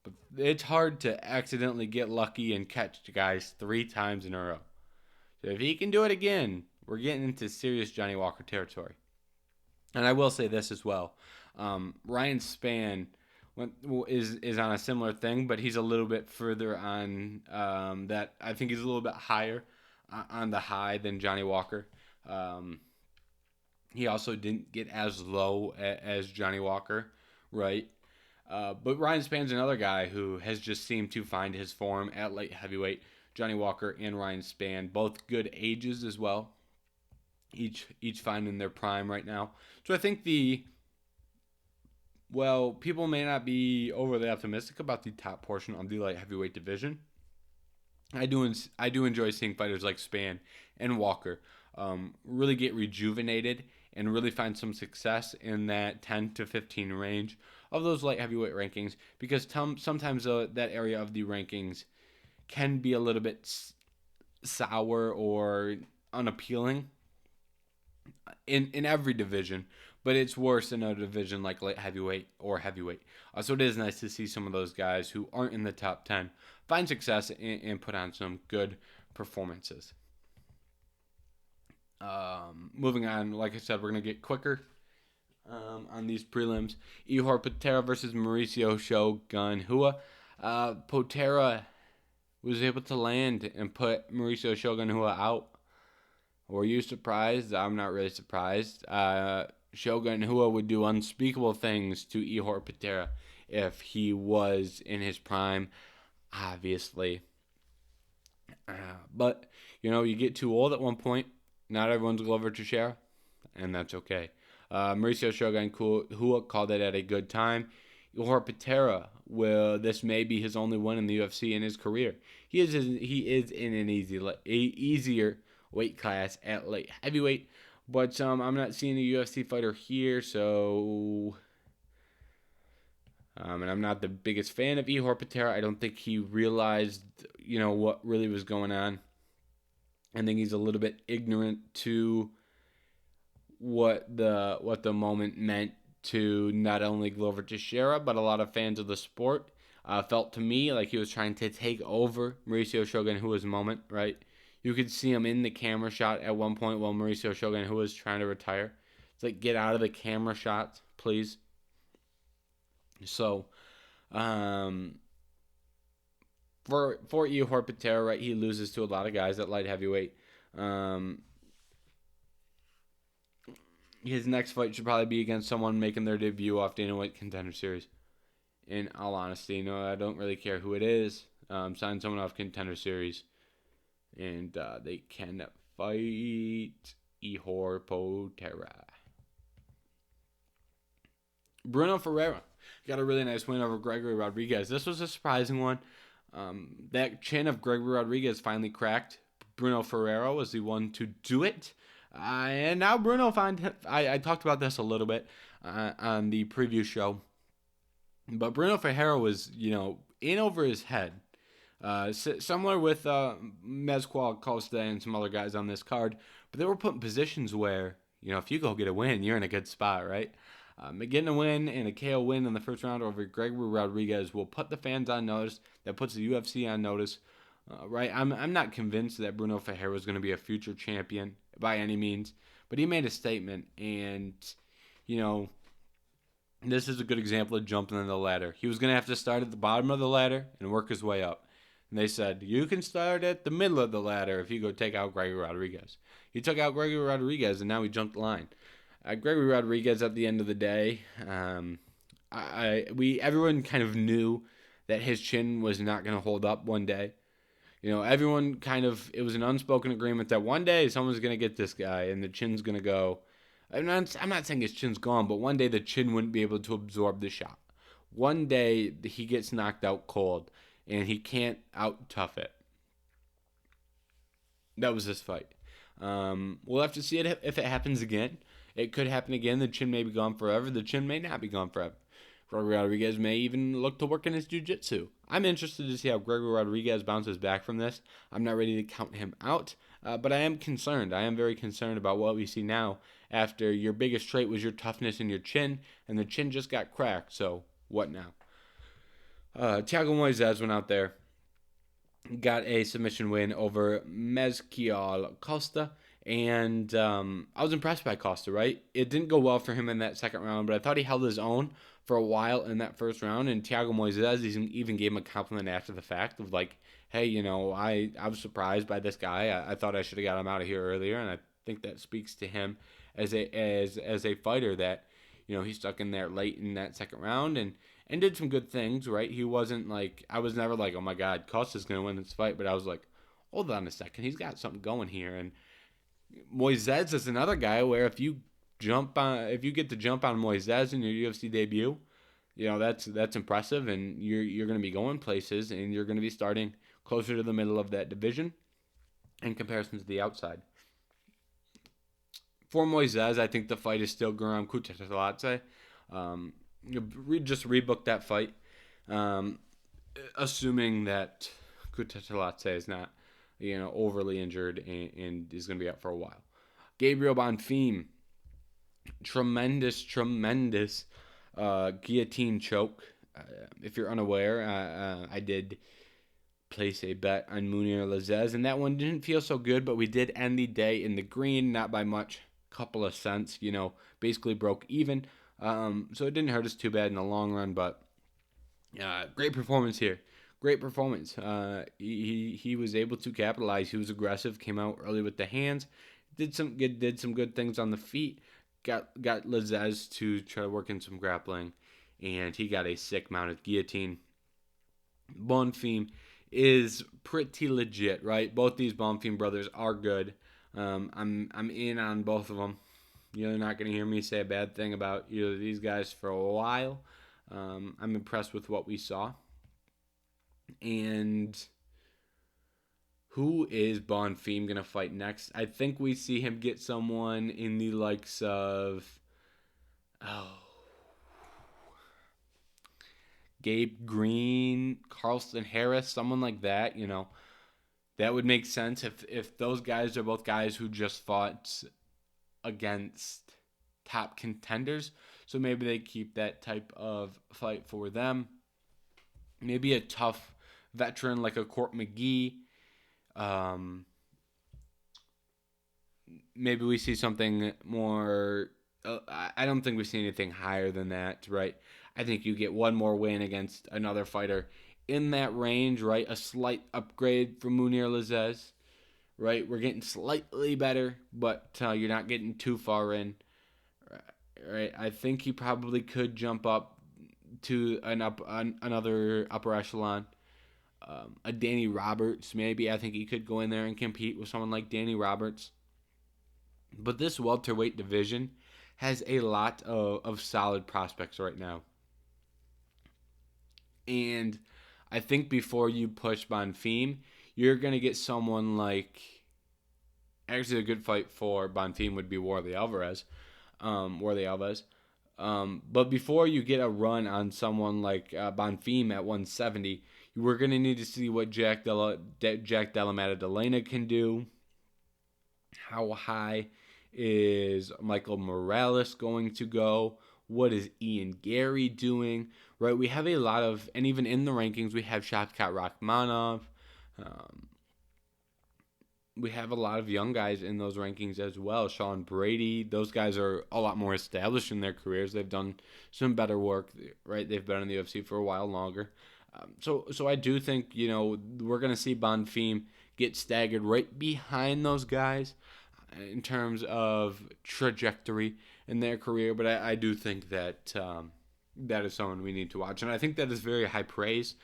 But it's hard to accidentally get lucky and catch guys 3 times in a row. So if he can do it again, we're getting into serious Johnny Walker territory. And I will say this as well. Ryan Spann is on a similar thing, but he's a little bit further on that. I think he's a little bit higher on the high than Johnny Walker. He also didn't get as low as Johnny Walker, right? But Ryan Spann's another guy who has just seemed to find his form at light heavyweight. Johnny Walker and Ryan Spann, both good ages as well. Each finding their prime right now. So I think people may not be overly optimistic about the top portion of the light heavyweight division. I do enjoy seeing fighters like Spann and Walker really get rejuvenated and really find some success in that 10 to 15 range of those light heavyweight rankings, because sometimes that area of the rankings can be a little bit sour or unappealing in every division, but it's worse in a division like light heavyweight or heavyweight. So it is nice to see some of those guys who aren't in the top 10 find success and put on some good performances. Moving on, like I said, we're going to get quicker on these prelims. Ihor Potera versus Mauricio Shogun Rua. Potera was able to land and put Mauricio Shogun Rua out. Were you surprised? I'm not really surprised. Shogun Rua would do unspeakable things to Ihor Potera if he was in his prime, obviously. But, you get too old at one point. Not everyone's Glover Teixeira, and that's okay. Mauricio Shogun Hua called it at a good time. Ihor Patera, this may be his only win in the UFC in his career. He is in an easier weight class at light heavyweight, but I'm not seeing a UFC fighter here, so and I'm not the biggest fan of Ihor Patera. I don't think he realized, what really was going on. I think he's a little bit ignorant to what the moment meant to not only Glover Teixeira, but a lot of fans of the sport. Felt to me like he was trying to take over Mauricio Shogun Hua's moment, right? You could see him in the camera shot at one point while Mauricio Shogun Hua was trying to retire. It's like, get out of the camera shots, please. So, for Ihor Patera, right, he loses to a lot of guys at light heavyweight. His next fight should probably be against someone making their debut off Dana White Contender Series. In all honesty, no, I don't really care who it is. Sign someone off Contender Series, and they can fight Ihor Patera. Bruno Ferreira got a really nice win over Gregory Rodriguez. This was a surprising one. That chin of Gregory Rodriguez finally cracked. Bruno Ferreira was the one to do it. And now Bruno I talked about this a little bit on the preview show. But Bruno Ferreira was, in over his head. Similar with Mezqual Costa and some other guys on this card. But they were put in positions where, if you go get a win, you're in a good spot, right? Getting a win and a KO win in the first round over Gregory Rodriguez will put the fans on notice. That puts the UFC on notice, right? I'm not convinced that Bruno Ferreira is going to be a future champion by any means, but he made a statement, and this is a good example of jumping on the ladder. He was going to have to start at the bottom of the ladder and work his way up. And they said, you can start at the middle of the ladder if you go take out Gregory Rodriguez. He took out Gregory Rodriguez, and now he jumped the line. Gregory Rodriguez, at the end of the day, everyone kind of knew that his chin was not going to hold up one day. Everyone it was an unspoken agreement that one day someone's going to get this guy and the chin's going to go. I'm not saying his chin's gone, but one day the chin wouldn't be able to absorb the shot. One day he gets knocked out cold and he can't out-tough it. That was this fight. We'll have to see it if it happens again. It could happen again. The chin may be gone forever. The chin may not be gone forever. Gregory Rodriguez may even look to work in his jiu-jitsu. I'm interested to see how Gregory Rodriguez bounces back from this. I'm not ready to count him out, but I am concerned. I am very concerned about what we see now after your biggest trait was your toughness and your chin, and the chin just got cracked. So what now? Thiago Moises went out there, got a submission win over Mezquiel Costa. And I was impressed by Costa, right? It didn't go well for him in that second round, but I thought he held his own for a while in that first round. And Thiago Moises even gave him a compliment after the fact of like, hey, I was surprised by this guy. I thought I should have got him out of here earlier. And I think that speaks to him as a fighter that, he stuck in there late in that second round and did some good things, right? He wasn't like, I was never like, oh my God, Costa's going to win this fight. But I was like, hold on a second. He's got something going here. And Moises is another guy where if you get to jump on Moises in your UFC debut, that's impressive, and you're going to be going places, and you're going to be starting closer to the middle of that division in comparison to the outside. For Moises, I think the fight is still Guram Kutateladze. Just rebook that fight, assuming that Kutateladze is not overly injured and is going to be out for a while. Gabriel Bonfim, tremendous guillotine choke. If you're unaware, I did place a bet on Munir Lazez, and that one didn't feel so good, but we did end the day in the green, not by much, couple of cents, basically broke even. So it didn't hurt us too bad in the long run, but great performance here. Great performance. He was able to capitalize. He was aggressive. Came out early with the hands. Did some good things on the feet. Got Lazez to try to work in some grappling, and he got a sick mounted guillotine. Bonfim is pretty legit, right? Both these Bonfim brothers are good. I'm in on both of them. You're not going to hear me say a bad thing about either of these guys for a while. I'm impressed with what we saw. And who is Bonfim going to fight next? I think we see him get someone in the likes of Gabe Green, Carlston Harris, someone like that. That would make sense if those guys are both guys who just fought against top contenders. So maybe they keep that type of fight for them. Maybe a tough veteran like a Court McGee. Maybe we see something more. I don't think we see anything higher than that, right? I think you get one more win against another fighter in that range, right? A slight upgrade from Munir Lazez, right? We're getting slightly better, but you're not getting too far in, right? I think he probably could jump up to another upper echelon. A Danny Roberts, maybe. I think he could go in there and compete with someone like Danny Roberts. But this welterweight division has a lot of solid prospects right now. And I think before you push Bonfim, you're going to get someone like... Actually, a good fight for Bonfim would be Warley Alvarez. But before you get a run on someone like Bonfim at 170, we're going to need to see what Jack Della Maddalena can do. How high is Michael Morales going to go? What is Ian Gary doing? Right, we have a lot of, and even in the rankings, we have Shavkat Rakhmonov. We have a lot of young guys in those rankings as well. Sean Brady, those guys are a lot more established in their careers. They've done some better work, right? They've been in the UFC for a while longer. So I do think, we're going to see Bonfim get staggered right behind those guys in terms of trajectory in their career. But I do think that that is someone we need to watch. And I think that is very high praise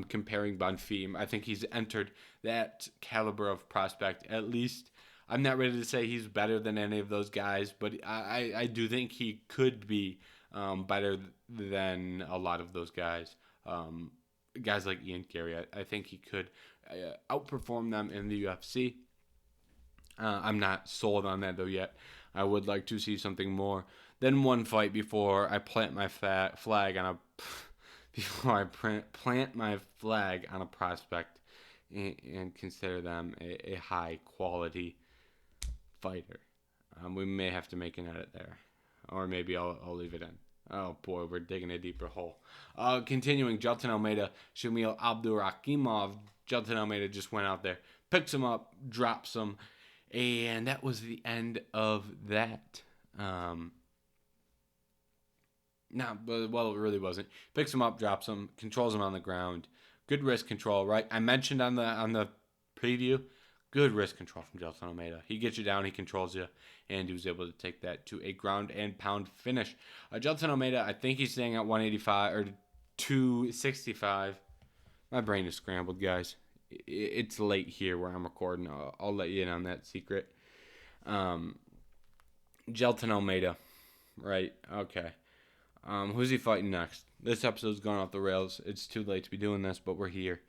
comparing Bonfim. I think he's entered that caliber of prospect. At least I'm not ready to say he's better than any of those guys, but I do think he could be better than a lot of those guys. Guys like Ian Gary, I think he could outperform them in the UFC. I'm not sold on that though yet. I would like to see something more than one fight before I plant my flag on a prospect and consider them a high quality fighter. We may have to make an edit there, or maybe I'll leave it in. Oh boy, we're digging a deeper hole. Continuing, Jailton Almeida, Shamil Abdurakhimov. Jailton Almeida just went out there, picks him up, drops him, and that was the end of that. It really wasn't. Picks him up, drops him, controls him on the ground. Good wrist control, right? I mentioned on the preview, good wrist control from Jailton Almeida. He gets you down, he controls you, and he was able to take that to a ground and pound finish. Jailton Almeida, I think he's staying at 185 or 265. My brain is scrambled, guys. It's late here where I'm recording. I'll let you in on that secret. Jailton Almeida, right? Okay. Who's he fighting next? This episode's gone off the rails. It's too late to be doing this, but we're here.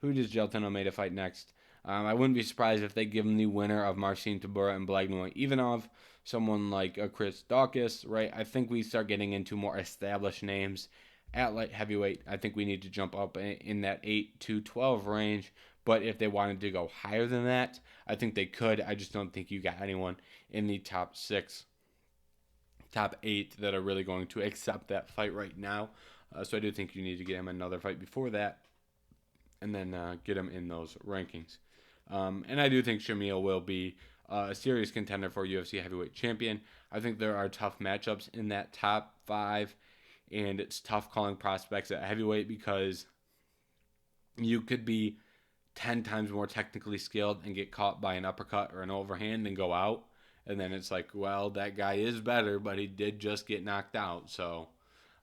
Who does Jailton Almeida fight next? I wouldn't be surprised if they give him the winner of Marcin Tybura and Blagnoy Ivanov, someone like Chris Daukaus, right? I think we start getting into more established names at light heavyweight. I think we need to jump up in that 8 to 12 range. But if they wanted to go higher than that, I think they could. I just don't think you got anyone in the top 6, top 8 that are really going to accept that fight right now. So I do think you need to get him another fight before that and then get him in those rankings. And I do think Shamil will be a serious contender for UFC heavyweight champion. I think there are tough matchups in that top 5, and it's tough calling prospects at heavyweight because you could be 10 times more technically skilled and get caught by an uppercut or an overhand and go out. And then it's like, well, that guy is better, but he did just get knocked out. So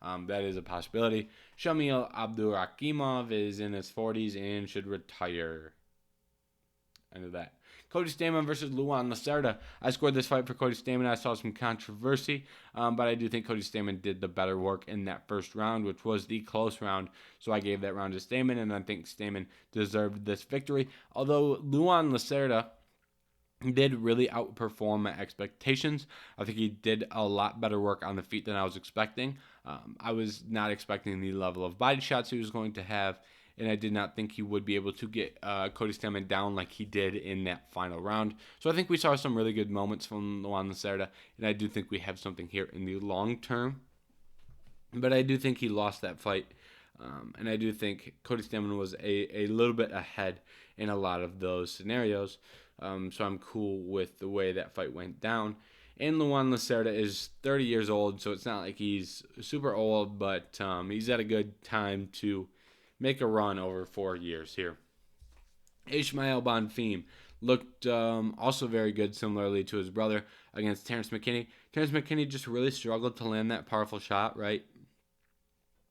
that is a possibility. Shamil Abdurakhimov is in his 40s and should retire. End of that. Cody Stamann versus Luan Lacerda. I scored this fight for Cody Stamann. I saw some controversy, but I do think Cody Stamann did the better work in that first round, which was the close round. So I gave that round to Stamann, and I think Stamann deserved this victory. Although Luan Lacerda did really outperform my expectations. I think he did a lot better work on the feet than I was expecting. I was not expecting the level of body shots he was going to have, and I did not think he would be able to get Cody Stamann down like he did in that final round. So I think we saw some really good moments from Luan Lacerda, and I do think we have something here in the long term. But I do think he lost that fight, and I do think Cody Stamann was a little bit ahead in a lot of those scenarios. So I'm cool with the way that fight went down. And Luan Lacerda is 30 years old, so it's not like he's super old, but he's had a good time to make a run over 4 years here. Ishmael Bonfim looked also very good, similarly to his brother, against Terrence McKinney. Terrence McKinney just really struggled to land that powerful shot, right?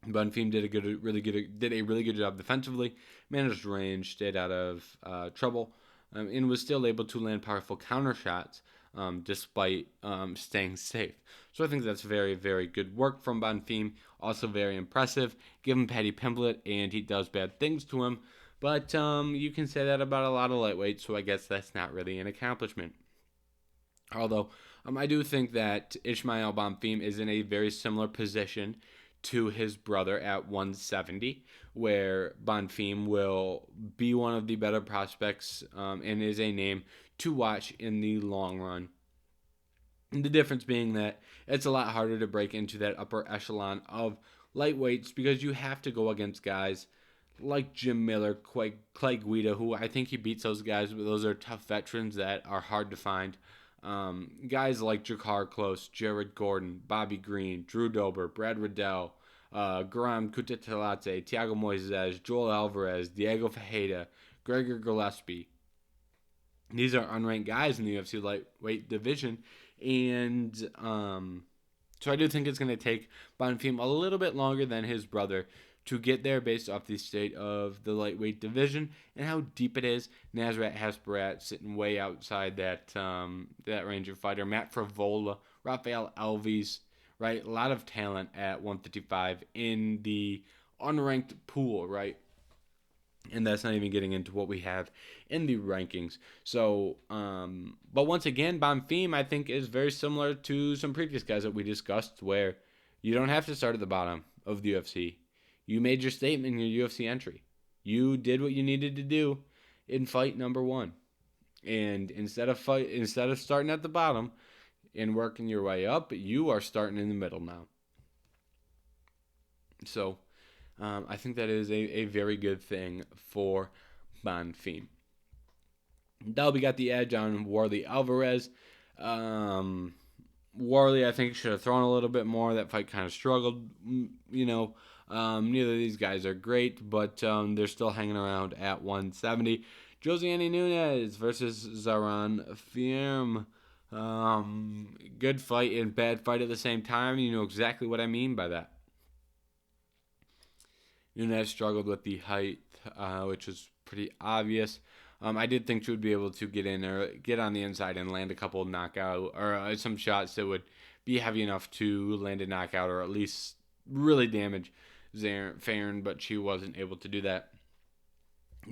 Bonfim did a really good job defensively, managed range, stayed out of trouble, and was still able to land powerful counter shots despite staying safe. So I think that's very, very good work from Bonfim. Also very impressive. Give him Paddy Pimblett, and he does bad things to him. But you can say that about a lot of lightweights, so I guess that's not really an accomplishment. Although I do think that Ishmael Bonfim is in a very similar position to his brother at 170, where Bonfim will be one of the better prospects and is a name to watch in the long run. And the difference being that it's a lot harder to break into that upper echelon of lightweights because you have to go against guys like Jim Miller, Clay Guida, who I think he beats those guys, but those are tough veterans that are hard to find. Guys like Jakar Close, Jared Gordon, Bobby Green, Drew Dober, Brad Riddell, Graham Kutatelate, Thiago Moises, Joel Alvarez, Diego Ferreira, Gregor Gillespie. These are unranked guys in the UFC lightweight division, and so I do think it's going to take Bonfim a little bit longer than his brother to get there based off the state of the lightweight division and how deep it is. Nasrat Haqparast sitting way outside that range of fighter. Matt Frevola, Rafael Alves, right? A lot of talent at 155 in the unranked pool, right? And that's not even getting into what we have in the rankings. So, but once again, Bonfim, I think, is very similar to some previous guys that we discussed where you don't have to start at the bottom of the UFC. You made your statement in your UFC entry. You did what you needed to do in fight number one. And instead of starting at the bottom and working your way up, you are starting in the middle now. So, I think that is a very good thing for Bonfim. Dalby got the edge on Warley Alvarez. Warley, I think, should have thrown a little bit more. That fight kind of struggled. Neither of these guys are great, but they're still hanging around at 170. Josiane Nunes versus Zaran Firm. Good fight and bad fight at the same time. You know exactly what I mean by that. Nunes struggled with the height, which was pretty obvious. I did think she would be able to get in or get on the inside and land a couple knockout or some shots that would be heavy enough to land a knockout or at least really damage Farron, but she wasn't able to do that.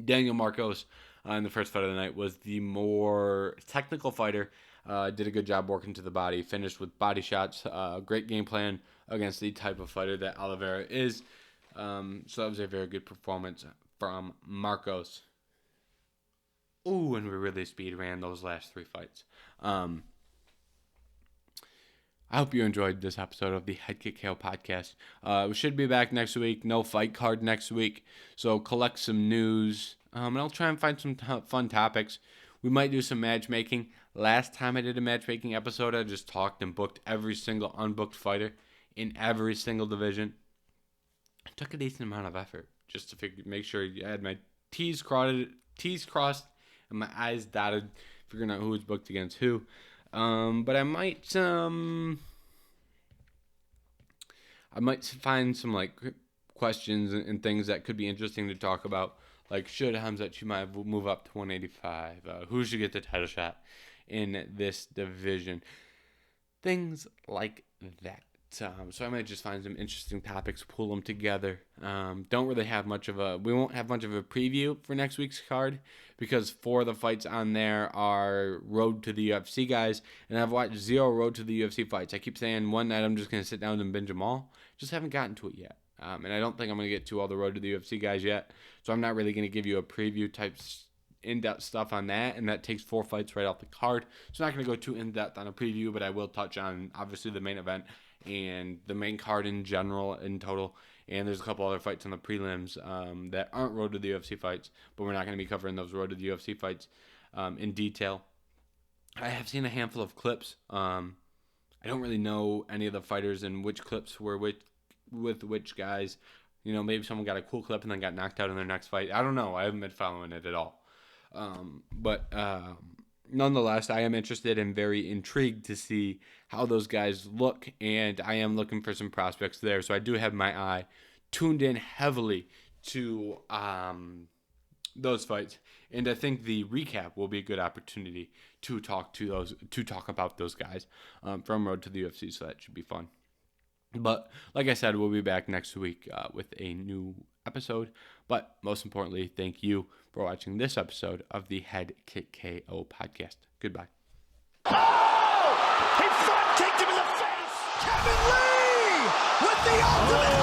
Daniel Marcos in the first fight of the night was the more technical fighter. Did a good job working to the body, finished with body shots. Great game plan against the type of fighter that Oliveira is. So that was a very good performance from Marcos. Ooh, and we really speed ran those last three fights. I hope you enjoyed this episode of the Head Kick KO podcast. We should be back next week. No fight card next week. So collect some news. And I'll try and find some fun topics. We might do some matchmaking. Last time I did a matchmaking episode, I just talked and booked every single unbooked fighter in every single division. It took a decent amount of effort just to make sure I had my T's crossed and my I's dotted, figuring out who was booked against who. But I might find some like questions and things that could be interesting to talk about, Like, should Hamzat Chimaev move up to 185? Who should get the title shot in this division? Things like that. So I might just find some interesting topics, pull them together. Don't really have much of we won't have much of a preview for next week's card because 4 of the fights on there are Road to the UFC guys, and I've watched 0 Road to the UFC fights. I keep saying one night I'm just going to sit down and binge them all. Just haven't gotten to it yet. And I don't think I'm going to get to all the Road to the UFC guys yet, so I'm not really going to give you a preview type in-depth stuff on that, and that takes 4 fights right off the card. So I'm not going to go too in-depth on a preview, but I will touch on, obviously, the main event and the main card in general, in total. And there's a couple other fights on the prelims that aren't Road to the UFC fights, but we're not going to be covering those Road to the UFC fights in detail. I have seen a handful of clips. I don't really know any of the fighters and which clips were with which guys. You know, maybe someone got a cool clip and then got knocked out in their next fight. I don't know. I haven't been following it at all. But nonetheless, I am interested and very intrigued to see how those guys look, and I am looking for some prospects there. So I do have my eye tuned in heavily to those fights, and I think the recap will be a good opportunity to talk about those guys from Road to the UFC. So that should be fun. But like I said, we'll be back next week with a new episode. But most importantly, thank you for watching this episode of the Head Kick KO podcast. Goodbye. Oh! He front kicked him in the face! Kevin Lee with the ultimate